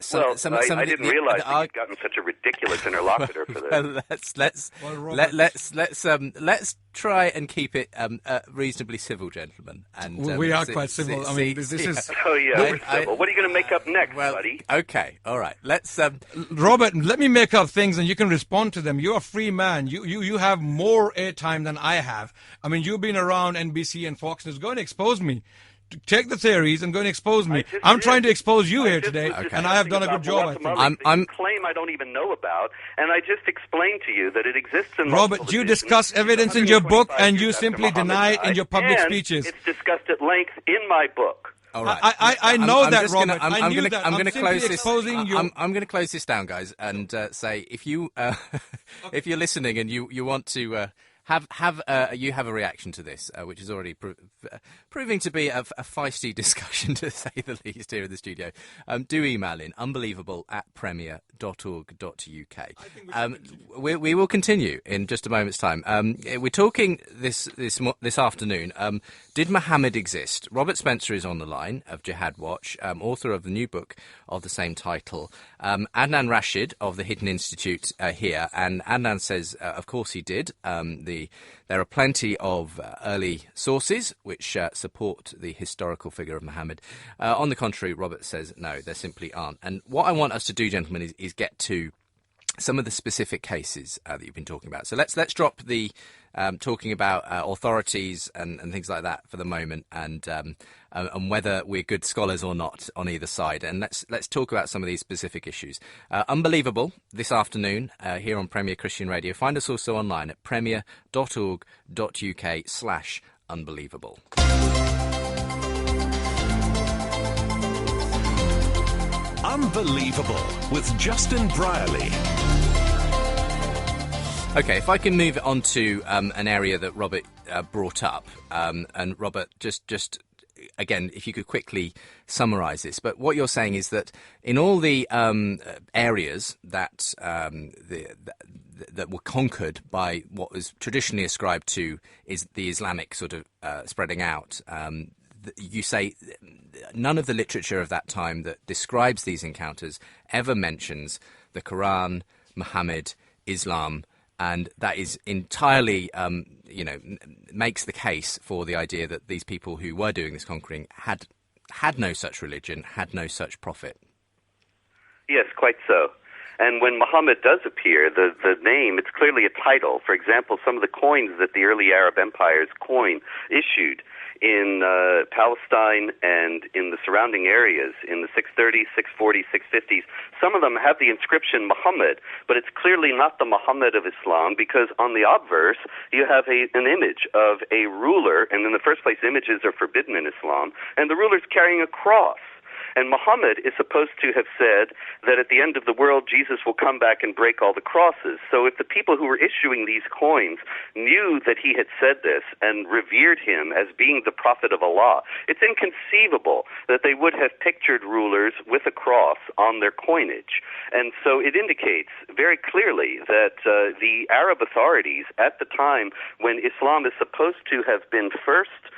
I didn't realize that you'd gotten such a ridiculous interlocutor for this. Let's try and keep it reasonably civil, gentlemen. And we are quite civil. This is. Oh yeah, we're civil. What are you going to make up next, buddy? Okay, all right. Let's. Robert, let me make up things, and you can respond to them. You're a free man. You have more airtime than I have. I mean, you've been around NBC and Fox News. Go and expose me. Take the theories and go and expose me. I'm trying to expose you here today, and I have done a good job. I think. I'm claim I don't even know about, and I just explained to you that it exists in. Robert, you discuss evidence in your book, and you simply deny it in your public speeches. It's discussed at length in my book. All right. I know that, Robert. I'm going to close this. I'm going to close this down, guys, and say if you if you're listening and you want to. You have a reaction to this, which is already proving to be a feisty discussion, to say the least, here in the studio. Do email in unbelievable@premier.org.uk. We will continue in just a moment's time. We're talking this afternoon. Did Muhammad exist? Robert Spencer is on the line of Jihad Watch, author of the new book of the same title. Adnan Rashid of the Hidden Institute here, and Adnan says, of course he did. There are plenty of early sources which support the historical figure of Muhammad. On the contrary, Robert says, no, there simply aren't. And what I want us to do, gentlemen, is get to some of the specific cases that you've been talking about. So let's drop the talking about authorities and things like that for the moment, and whether we're good scholars or not on either side. And let's talk about some of these specific issues. Unbelievable this afternoon here on Premier Christian Radio. Find us also online at premier.org.uk/unbelievable. Unbelievable with Justin Brierley. Okay, if I can move on to an area that Robert brought up, and Robert, just again, if you could quickly summarise this. But what you're saying is that in all the areas that that were conquered by what was traditionally ascribed to is the Islamic sort of spreading out, you say none of the literature of that time that describes these encounters ever mentions the Quran, Muhammad, Islam, and that is entirely, makes the case for the idea that these people who were doing this conquering had no such religion, had no such prophet. Yes, quite so. And when Muhammad does appear, the name, it's clearly a title. For example, some of the coins that the early Arab empires issued in Palestine and in the surrounding areas in the 630s, 640s, 650s, some of them have the inscription Muhammad, but it's clearly not the Muhammad of Islam, because on the obverse you have an image of a ruler, and in the first place images are forbidden in Islam, and the ruler's carrying a cross. And Muhammad is supposed to have said that at the end of the world, Jesus will come back and break all the crosses. So if the people who were issuing these coins knew that he had said this and revered him as being the prophet of Allah, it's inconceivable that they would have pictured rulers with a cross on their coinage. And so it indicates very clearly that the Arab authorities at the time when Islam is supposed to have been first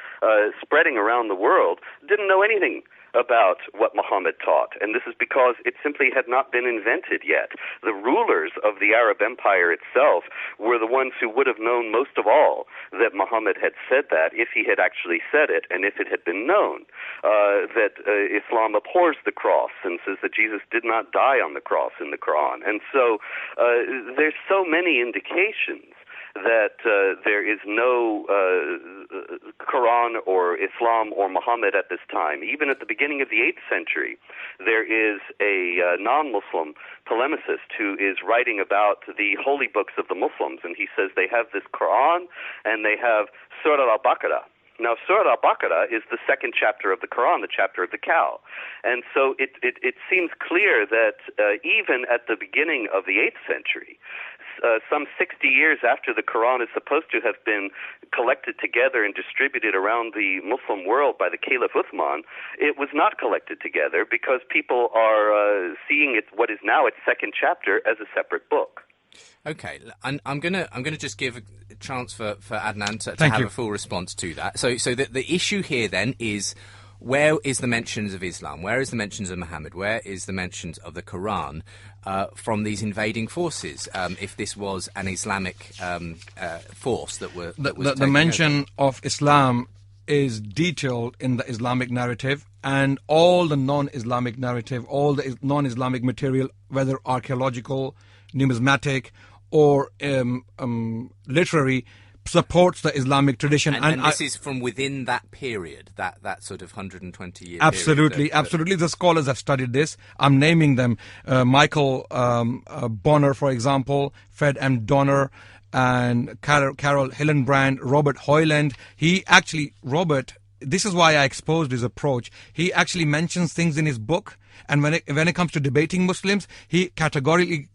spreading around the world, didn't know anything about what Muhammad taught, and this is because it simply had not been invented yet. The rulers of the Arab Empire itself were the ones who would have known most of all that Muhammad had said that, if he had actually said it, and if it had been known that Islam abhors the cross and says that Jesus did not die on the cross in the Quran. And so there's so many indications that there is no Quran or Islam or Muhammad at this time. Even at the beginning of the 8th century, there is a non-Muslim polemicist who is writing about the holy books of the Muslims, and he says they have this Quran and they have Surah al-Baqarah. Now, Surah al-Baqarah is the second chapter of the Quran, the chapter of the cow. And so it seems clear that even at the beginning of the 8th century, some 60 years after the Quran is supposed to have been collected together and distributed around the Muslim world by the Caliph Uthman, it was not collected together because people are seeing it, what is now its second chapter, as a separate book. Okay, I'm gonna just give a chance for Adnan to have a full response to that. So the issue here then is, where is the mentions of Islam? Where is the mentions of Muhammad? Where is the mentions of the Quran from these invading forces? If this was an Islamic force that was the mention of Islam is detailed in the Islamic narrative, and all the non-Islamic narrative, all the non-Islamic material, whether archaeological, numismatic, or literary, supports the Islamic tradition. And this is from within that period, that sort of 120-year absolutely, period. Absolutely. The scholars have studied this. I'm naming them. Michael Bonner, for example, Fred M. Donner, and Carol Hillenbrand, Robert Hoyland. Robert, this is why I exposed his approach. He actually mentions things in his book, and when it comes to debating Muslims, he categorically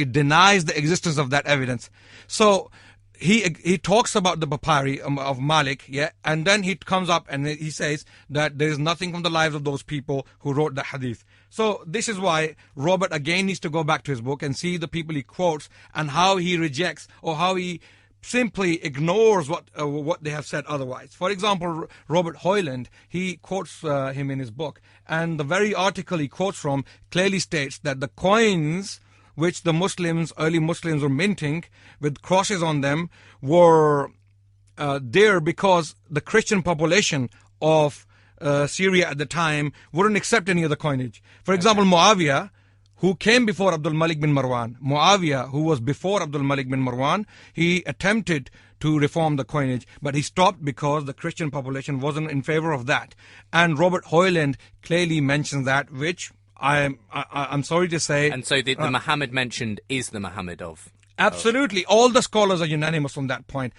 denies the existence of that evidence. So he talks about the papyri of Malik, and then he comes up and he says that there is nothing from the lives of those people who wrote the hadith. So this is why Robert again needs to go back to his book and see the people he quotes and how he rejects or how he simply ignores what they have said otherwise. For example, Robert Hoyland, he quotes him in his book, and the very article he quotes from clearly states that the coins which the early Muslims were minting with crosses on them were there because the Christian population of Syria at the time wouldn't accept any other coinage. For example, Muawiyah, who came before Abdul Malik bin Marwan. Muawiyah, who was before Abdul Malik bin Marwan, he attempted to reform the coinage, but he stopped because the Christian population wasn't in favor of that. And Robert Hoyland clearly mentions that, which I'm sorry to say. And so the Muhammad mentioned is the Muhammad of... Absolutely. All the scholars are unanimous on that point.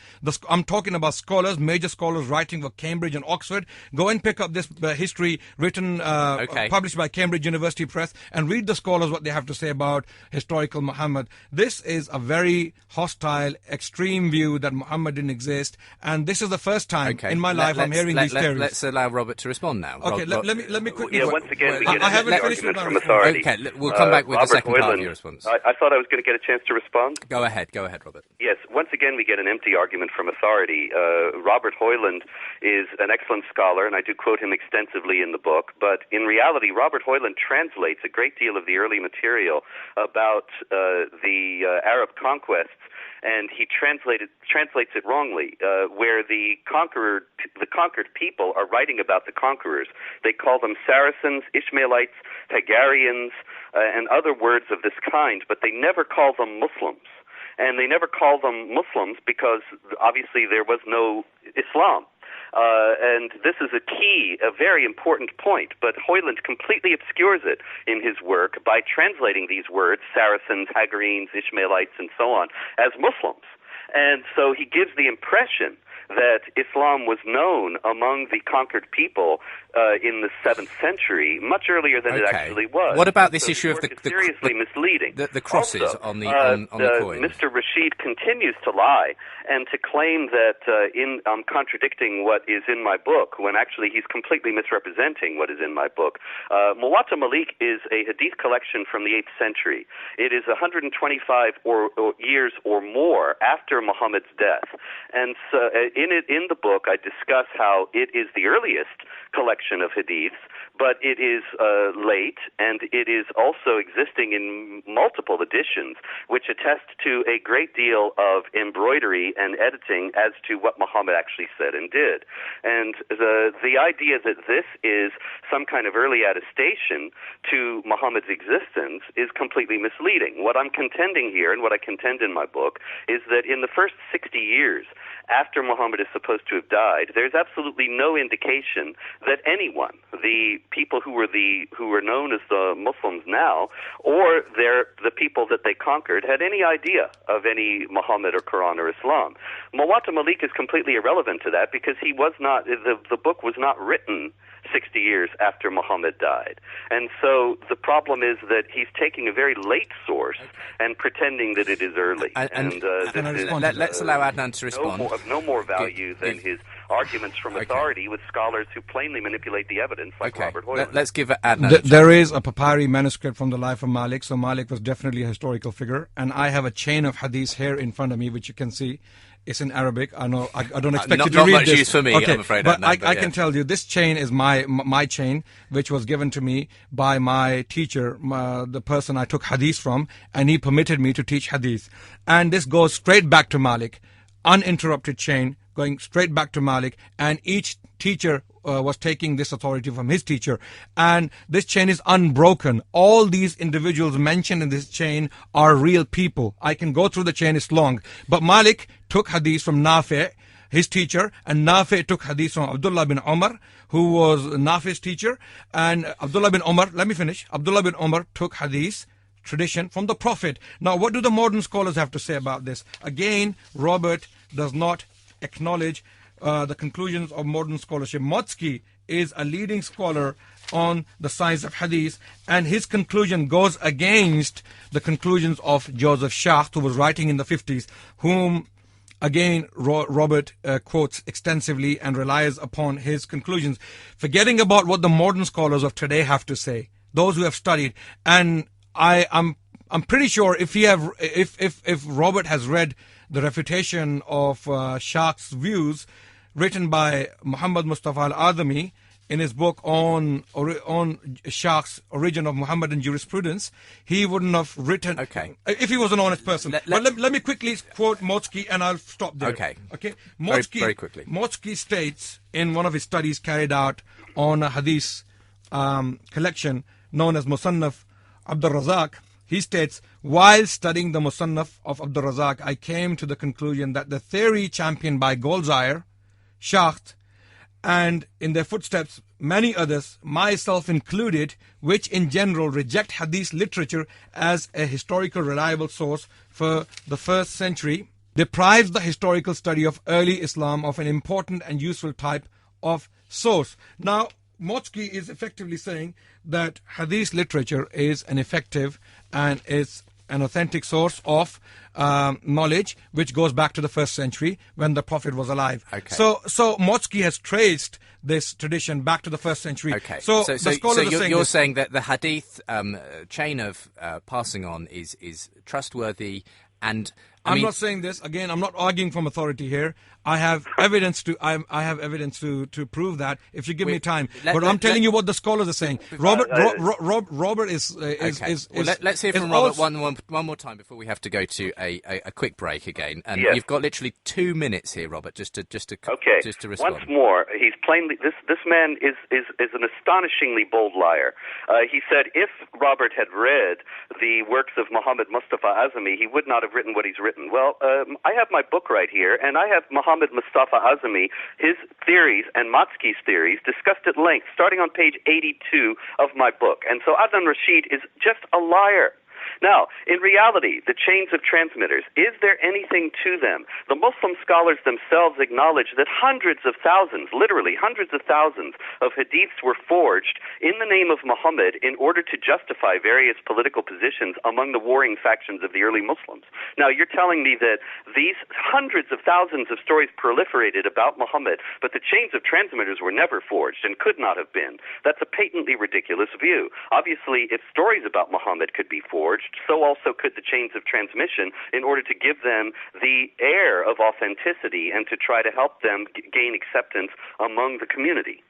I'm talking about scholars, major scholars writing for Cambridge and Oxford. Go and pick up this history written, published by Cambridge University Press, and read the scholars what they have to say about historical Muhammad. This is a very hostile, extreme view that Muhammad didn't exist, and this is the first time in my life I'm hearing these theories. Let's allow Robert to respond now. Okay, let me quickly... Yeah, once again, we get I haven't finished argument from authority. Okay, we'll come back with the second part of your response. I thought I was going to get a chance to respond. Go ahead, Robert. Yes, once again we get an empty argument from authority. Robert Hoyland is an excellent scholar, and I do quote him extensively in the book, but in reality Robert Hoyland translates a great deal of the early material about the Arab conquests, and he translates it wrongly, where the conquered people are writing about the conquerors. They call them Saracens, Ishmaelites, Hagarians, and other words of this kind, but they never call them Muslims. And they never call them Muslims because obviously there was no Islam. And this is a very important point, but Hoyland completely obscures it in his work by translating these words, Saracens, Hagarenes, Ishmaelites, and so on, as Muslims. And so he gives the impression that Islam was known among the conquered people in the 7th century much earlier than it actually was. What about this issue of the seriously misleading? The crosses also, on the coin. Mr. Rashid continues to lie and to claim that I'm contradicting what is in my book when actually he's completely misrepresenting what is in my book. Muwatta Malik is a hadith collection from the 8th century. It is 125 years or more after after Muhammad's death. And so in the book, I discuss how it is the earliest collection of hadiths, but it is late, and it is also existing in multiple editions, which attest to a great deal of embroidery and editing as to what Muhammad actually said and did. And the idea that this is some kind of early attestation to Muhammad's existence is completely misleading. What I'm contending here, and what I contend in my book, is that in the first 60 years after Muhammad is supposed to have died, there's absolutely no indication that anyone, the people who were known as the Muslims now, or the people that they conquered, had any idea of any Muhammad or Quran or Islam. Muwatta Malik is completely irrelevant to that because he was not, the book was not written 60 years after Muhammad died. And so the problem is that he's taking a very late source and pretending that it is early. Let's allow Adnan to respond. Of no more value than his arguments from authority with scholars who plainly manipulate the evidence, like Robert Hoyle. Let's give Adnan There is a papyri manuscript from the life of Malik, so Malik was definitely a historical figure. And I have a chain of hadiths here in front of me, which you can see. It's in Arabic. I know I don't expect you to not read much this. use for me, I'm afraid. But Adnan, I can tell you, this chain is my chain, which was given to me by my teacher, the person I took hadith from, and he permitted me to teach hadith. And this goes straight back to Malik, uninterrupted chain, going straight back to Malik, and each teacher was taking this authority from his teacher, and this chain is unbroken. All these individuals mentioned in this chain are real people. I can go through the chain, it's long, but Malik took hadith from Nafi', his teacher, and Nafi' took hadith from Abdullah bin Umar, who was Nafi's teacher, and Abdullah bin Umar took hadith tradition from the Prophet. Now, what do the modern scholars have to say about this? Again, Robert does not acknowledge the conclusions of modern scholarship. Motsky is a leading scholar on the science of hadith, and his conclusion goes against the conclusions of Joseph Schacht, who was writing in the 50s, whom again Robert quotes extensively and relies upon his conclusions, forgetting about what the modern scholars of today have to say, those who have studied. And I'm pretty sure if Robert has read the refutation of Schacht's views written by Muhammad Mustafa al-Adami in his book on Schacht's Origin of Muhammadan Jurisprudence, he wouldn't have written, if he was an honest person. Let me quickly quote Motsky, and I'll stop there. Okay. Motsky, very quickly. Motsky states in one of his studies carried out on a hadith collection known as Musannaf Abdul Razak, he states, while studying the Musannaf of Abdul Razak, I came to the conclusion that the theory championed by Goldziher, Schacht, and in their footsteps many others, myself included, which in general reject hadith literature as a historical reliable source for the first century, deprives the historical study of early Islam of an important and useful type of source. Now, Motsky is effectively saying that hadith literature is an effective and is an authentic source of knowledge, which goes back to the first century when the Prophet was alive. So Motsky has traced this tradition back to the first century. So the scholars are saying you're saying that the hadith chain of passing on is trustworthy, and I'm not saying this again. I'm not arguing from authority here. I have evidence to. I have evidence to prove that if you give me time. But I'm telling you what the scholars are saying. Robert is. Let's hear from Robert one more time before we have to go to a quick break again. And you've got literally 2 minutes here, Robert, just to respond. Once more, he's plainly this man is an astonishingly bold liar. He said if Robert had read the works of Muhammad Mustafa Azami, he would not have written what he's written. Well, I have my book right here, and I have Muhammad Mustafa Azami, his theories and Motsky's theories discussed at length, starting on page 82 of my book. And so Adnan Rashid is just a liar. Now, in reality, the chains of transmitters, is there anything to them? The Muslim scholars themselves acknowledge that hundreds of thousands, literally hundreds of thousands of hadiths were forged in the name of Muhammad in order to justify various political positions among the warring factions of the early Muslims. Now, you're telling me that these hundreds of thousands of stories proliferated about Muhammad, but the chains of transmitters were never forged and could not have been. That's a patently ridiculous view. Obviously, if stories about Muhammad could be forged, so also could the chains of transmission, in order to give them the air of authenticity and to try to help them gain acceptance among the community.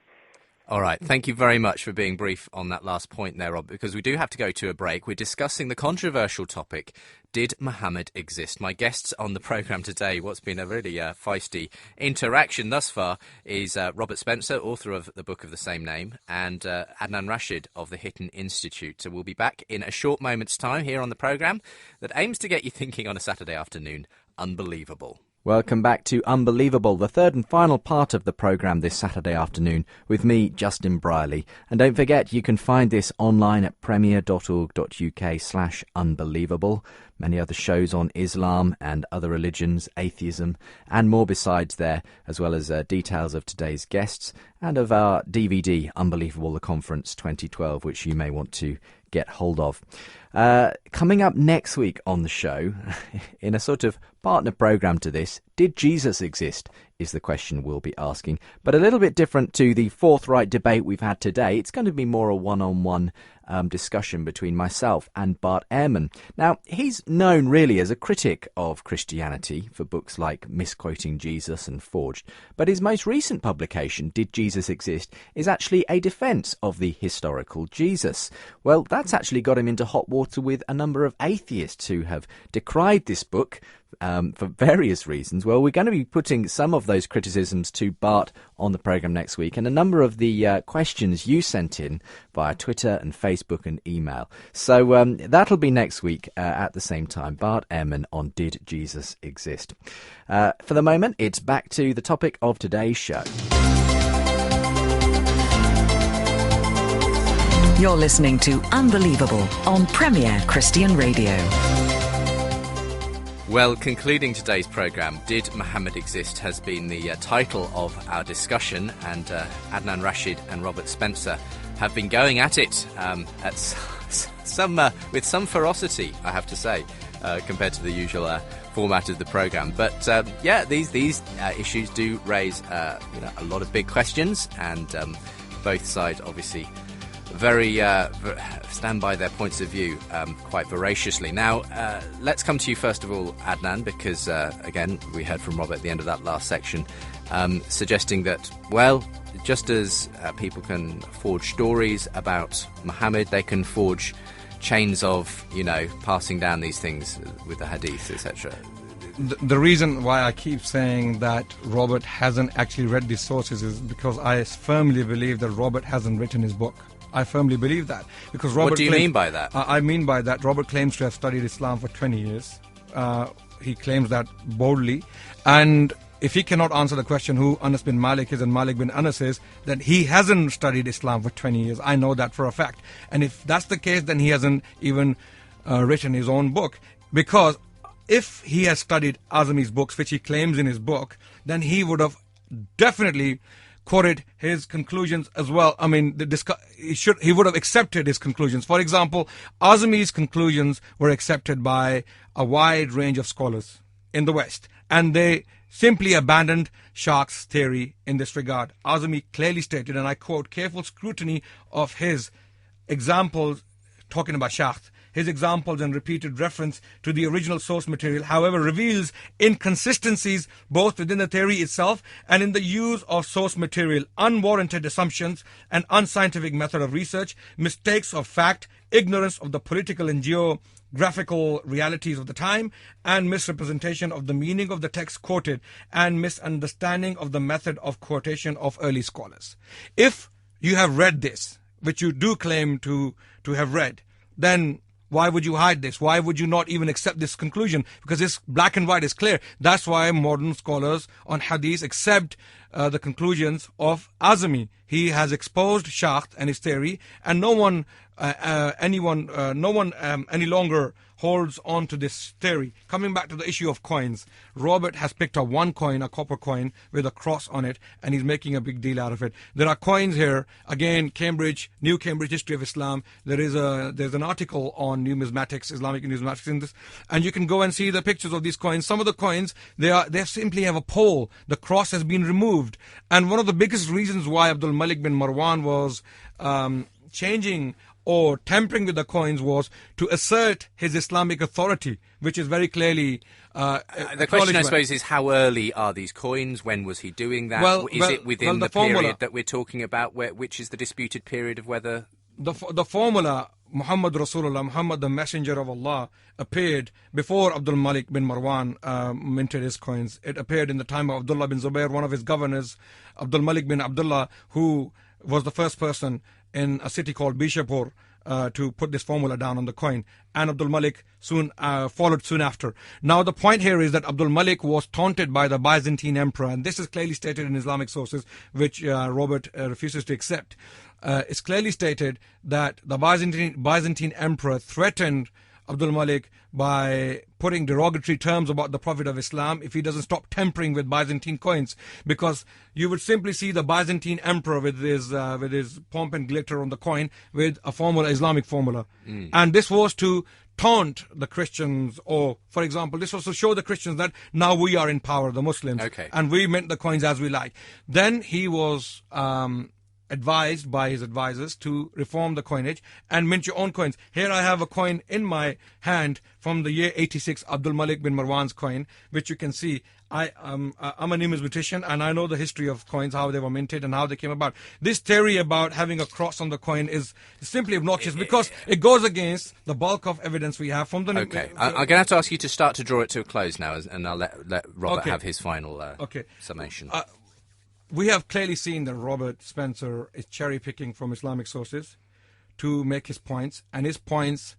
All right. Thank you very much for being brief on that last point there, Rob, because we do have to go to a break. We're discussing the controversial topic, did Muhammad exist? My guests on the programme today, what's been a really feisty interaction thus far, is Robert Spencer, author of the book of the same name, and Adnan Rashid of the Hitten Institute. So we'll be back in a short moment's time here on the programme that aims to get you thinking on a Saturday afternoon. Unbelievable. Welcome back to Unbelievable, the third and final part of the programme this Saturday afternoon with me, Justin Brierley. And don't forget, you can find this online at premier.org.uk/unbelievable. Many other shows on Islam and other religions, atheism, and more besides there, as well as details of today's guests and of our DVD, Unbelievable, the Conference 2012, which you may want to get hold of. Coming up next week on the show, in a sort of partner programme to this, did Jesus exist, is the question we'll be asking. But a little bit different to the forthright debate we've had today. It's going to be more a one-on-one discussion between myself and Bart Ehrman. Now, he's known really as a critic of Christianity for books like Misquoting Jesus and Forged. But his most recent publication, Did Jesus Exist?, is actually a defence of the historical Jesus. Well, that's actually got him into hot water with a number of atheists who have decried this book for various reasons. Well, we're going to be putting some of those criticisms to Bart on the programme next week, and a number of the questions you sent in via Twitter and Facebook and email. So that'll be next week at the same time. Bart Ehrman on Did Jesus Exist? For the moment, it's back to the topic of today's show. You're listening to Unbelievable on Premier Christian Radio. Well, concluding today's programme, Did Muhammad Exist? Has been the title of our discussion, and Adnan Rashid and Robert Spencer have been going at it at with some ferocity, I have to say, compared to the usual format of the programme. But these issues do raise a lot of big questions, and both sides obviously very stand by their points of view quite voraciously. Now, let's come to you first of all, Adnan, because again, we heard from Robert at the end of that last section, suggesting that, well, just as people can forge stories about Muhammad, they can forge chains of, passing down these things with the hadith, etc. The reason why I keep saying that Robert hasn't actually read these sources is because I firmly believe that Robert hasn't written his book. I firmly believe that. Because Robert What do you mean by that? I mean by that, Robert claims to have studied Islam for 20 years. He claims that boldly. And if he cannot answer the question who Anas bin Malik is and Malik bin Anas is, then he hasn't studied Islam for 20 years. I know that for a fact. And if that's the case, then he hasn't even written his own book. Because if he has studied Azami's books, which he claims in his book, then he would have definitely quoted his conclusions as well. I mean, he would have accepted his conclusions. For example, Azami's conclusions were accepted by a wide range of scholars in the West, and they simply abandoned Shah's theory in this regard. Azami clearly stated, and I quote, careful scrutiny of his examples, talking about Shah, his examples and repeated reference to the original source material, however, reveals inconsistencies both within the theory itself and in the use of source material, unwarranted assumptions, and unscientific method of research, mistakes of fact, ignorance of the political and geographical realities of the time, and misrepresentation of the meaning of the text quoted, and misunderstanding of the method of quotation of early scholars. If you have read this, which you do claim to have read, then why would you hide this? Why would you not even accept this conclusion? Because it's black and white, it's clear. That's why modern scholars on hadith accept the conclusions of Azami. He has exposed Shah and his theory, and no one any longer holds on to this theory. Coming back to the issue of coins, Robert has picked up one coin, a copper coin with a cross on it, and he's making a big deal out of it. There are coins here, again, New Cambridge History of Islam. There's an article on numismatics, Islamic numismatics in this, and you can go and see the pictures of these coins. Some of the coins, they simply have a pole. The cross has been removed, and one of the biggest reasons why Abdul Malik bin Marwan was changing or tampering with the coins was to assert his Islamic authority, which is very clearly the question, I suppose, is how early are these coins? When was he doing that? Is it within the period that we're talking about, which is the disputed period of whether... The formula, Muhammad Rasulullah, Muhammad the Messenger of Allah, appeared before Abdul Malik bin Marwan minted his coins. It appeared in the time of Abdullah bin Zubair, one of his governors, Abdul Malik bin Abdullah, who was the first person in a city called Bishapur to put this formula down on the coin, and Abdul Malik followed soon after. Now the point here is that Abdul Malik was taunted by the Byzantine emperor, and this is clearly stated in Islamic sources, which Robert refuses to accept. It's clearly stated that the Byzantine emperor threatened Abdul Malik by putting derogatory terms about the Prophet of Islam if he doesn't stop tampering with Byzantine coins, because you would simply see the Byzantine emperor with his pomp and glitter on the coin with a formula, Islamic formula. And this was to taunt the Christians, or, for example, this was to show the Christians that now we are in power, the Muslims, and we mint the coins as we like. Then he was advised by his advisors to reform the coinage and mint your own coins. Here I have a coin in my hand from the year 86, Abdul Malik bin Marwan's coin, which you can see. I'm a numismatician, and I know the history of coins, how they were minted and how they came about. This theory about having a cross on the coin is simply obnoxious because it goes against the bulk of evidence we have from the... Okay, I'm going to have to ask you to start to draw it to a close now, and I'll let Robert have his final summation. We have clearly seen that Robert Spencer is cherry-picking from Islamic sources to make his points, and his points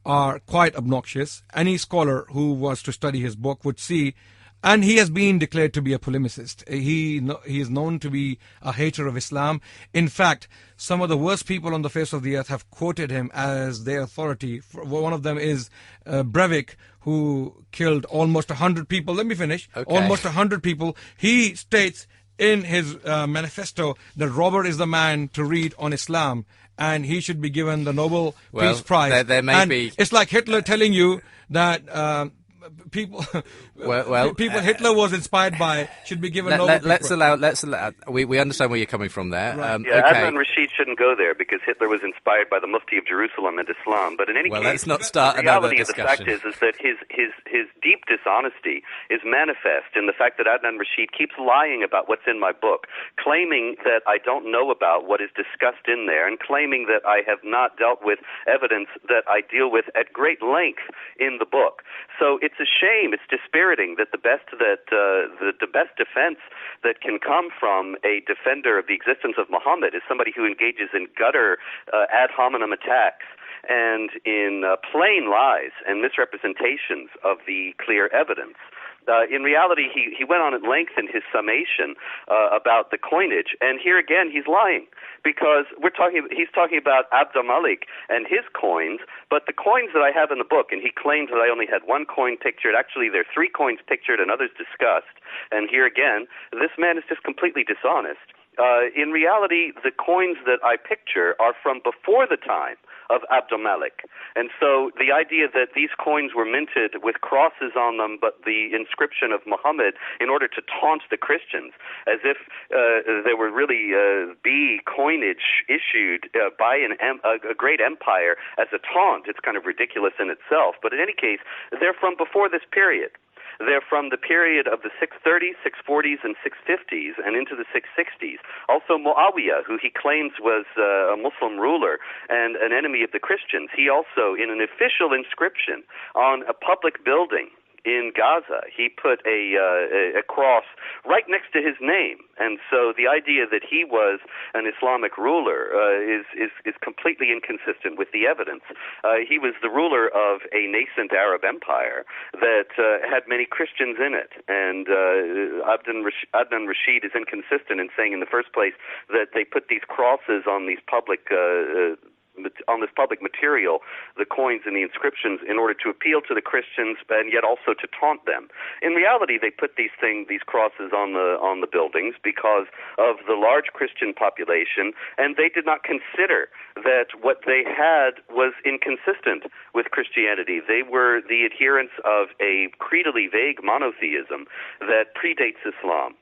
are quite obnoxious. Any scholar who was to study his book would see, and he has been declared to be a polemicist. He is known to be a hater of Islam. In fact, some of the worst people on the face of the earth have quoted him as their authority. One of them is Breivik, who killed almost 100 people. Let me finish. Almost 100 people. He states in his manifesto that Robert is the man to read on Islam, and he should be given the Nobel Peace Prize. There may be... It's like Hitler telling you that people Hitler was inspired by should be given Nobel Peace Prize. Let's allow. We understand where you're coming from there. Right. Adnan Rashid shouldn't go there because Hitler was inspired by the Mufti of Jerusalem and Islam. But in any case, let's not start the another reality discussion. of the fact is that his deep dishonesty is manifest in the fact that Adnan Rashid keeps lying about what's in my book, claiming that I don't know about what is discussed in there, and claiming that I have not dealt with evidence that I deal with at great length in the book. So it's a shame, it's dispiriting that the best defense that can come from a defender of the existence of Muhammad is somebody who engages in gutter ad hominem attacks and in plain lies and misrepresentations of the clear evidence. In reality, he went on at length in his summation about the coinage, and here again he's lying because he's talking about Abdul Malik and his coins, but the coins that I have in the book, and he claims that I only had one coin pictured. Actually, there are 3 coins pictured and others discussed. And here again, this man is just completely dishonest. In reality, the coins that I picture are from before the time of Abdul Malik. And so the idea that these coins were minted with crosses on them, but the inscription of Muhammad, in order to taunt the Christians, as if there were really be coinage issued by a great empire as a taunt, it's kind of ridiculous in itself. But in any case, they're from before this period. They're from the period of the 630s, 640s, and 650s, and into the 660s. Also Muawiyah, who he claims was a Muslim ruler and an enemy of the Christians, he also, in an official inscription on a public building in Gaza, he put a cross right next to his name. And so the idea that he was an Islamic ruler is completely inconsistent with the evidence. He was the ruler of a nascent Arab empire that had many Christians in it. And Adnan Rashid is inconsistent in saying in the first place that they put these crosses on these public material, the coins and the inscriptions, in order to appeal to the Christians and yet also to taunt them. In reality, they put these crosses on the buildings because of the large Christian population, and they did not consider that what they had was inconsistent with Christianity. They were the adherents of a creedally vague monotheism that predates Islam.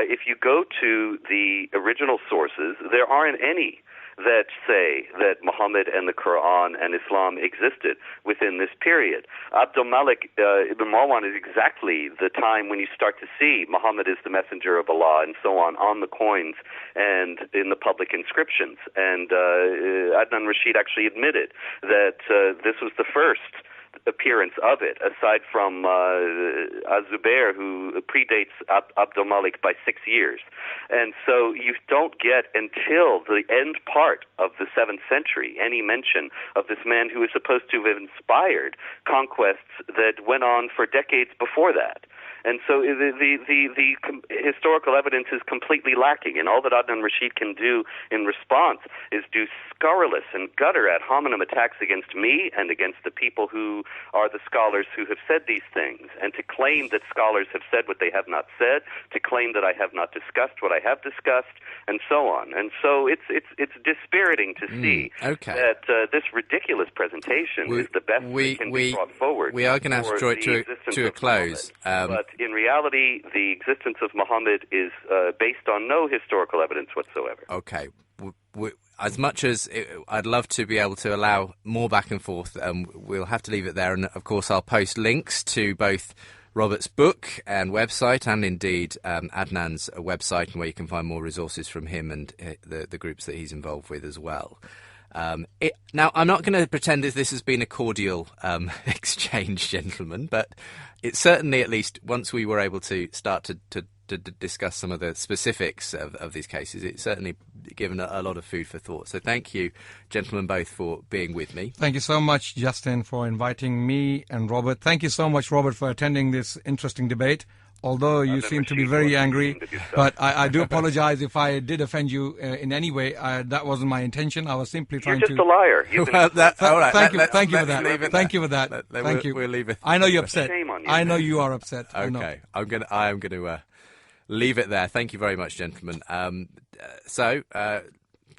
If you go to the original sources, there aren't any that say that Muhammad and the Quran and Islam existed within this period. Abdul Malik ibn Marwan is exactly the time when you start to see Muhammad is the messenger of Allah and so on the coins and in the public inscriptions. And Adnan Rashid actually admitted that this was the first appearance of it, aside from Az-Zubair, who predates Abdul Malik by 6 years. And so you don't get until the end part of the 7th century any mention of this man who is supposed to have inspired conquests that went on for decades before that. And so the historical evidence is completely lacking, and all that Adnan Rashid can do in response is do scurrilous and gutter ad hominem attacks against me and against the people who are the scholars who have said these things, and to claim that scholars have said what they have not said, to claim that I have not discussed what I have discussed, and so on. And so it's dispiriting to see that this ridiculous presentation is the best that can be brought forward. We are going to have to draw it to a close. But in reality, the existence of Muhammad is based on no historical evidence whatsoever. Okay. As much as I'd love to be able to allow more back and forth, we'll have to leave it there. And, of course, I'll post links to both Robert's book and website, and indeed Adnan's website, where you can find more resources from him and the groups that he's involved with as well. Now, I'm not going to pretend that this has been a cordial exchange, gentlemen, but it's certainly, at least once we were able to start to discuss some of the specifics of these cases, it's certainly given a lot of food for thought. So thank you, gentlemen, both, for being with me. Thank you so much, Justin, for inviting me and Robert. Thank you so much, Robert, for attending this interesting debate. Although you seem to be very angry, but I do apologize if I did offend you in any way. That wasn't my intention. I was simply trying to... You're just a liar. All right. Thank you for that. Thank you for that. Thank you. We'll leave it. I know you're upset. Shame on you. I know you are upset. Okay. I am going to leave it there. Thank you very much, gentlemen.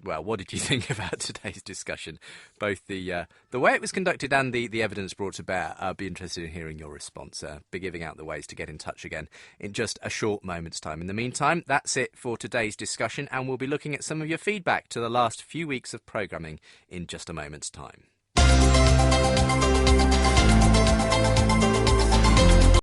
Well, what did you think about today's discussion? Both the way it was conducted and the evidence brought to bear. I'd be interested in hearing your response. Be giving out the ways to get in touch again in just a short moment's time. In the meantime, that's it for today's discussion, and we'll be looking at some of your feedback to the last few weeks of programming in just a moment's time.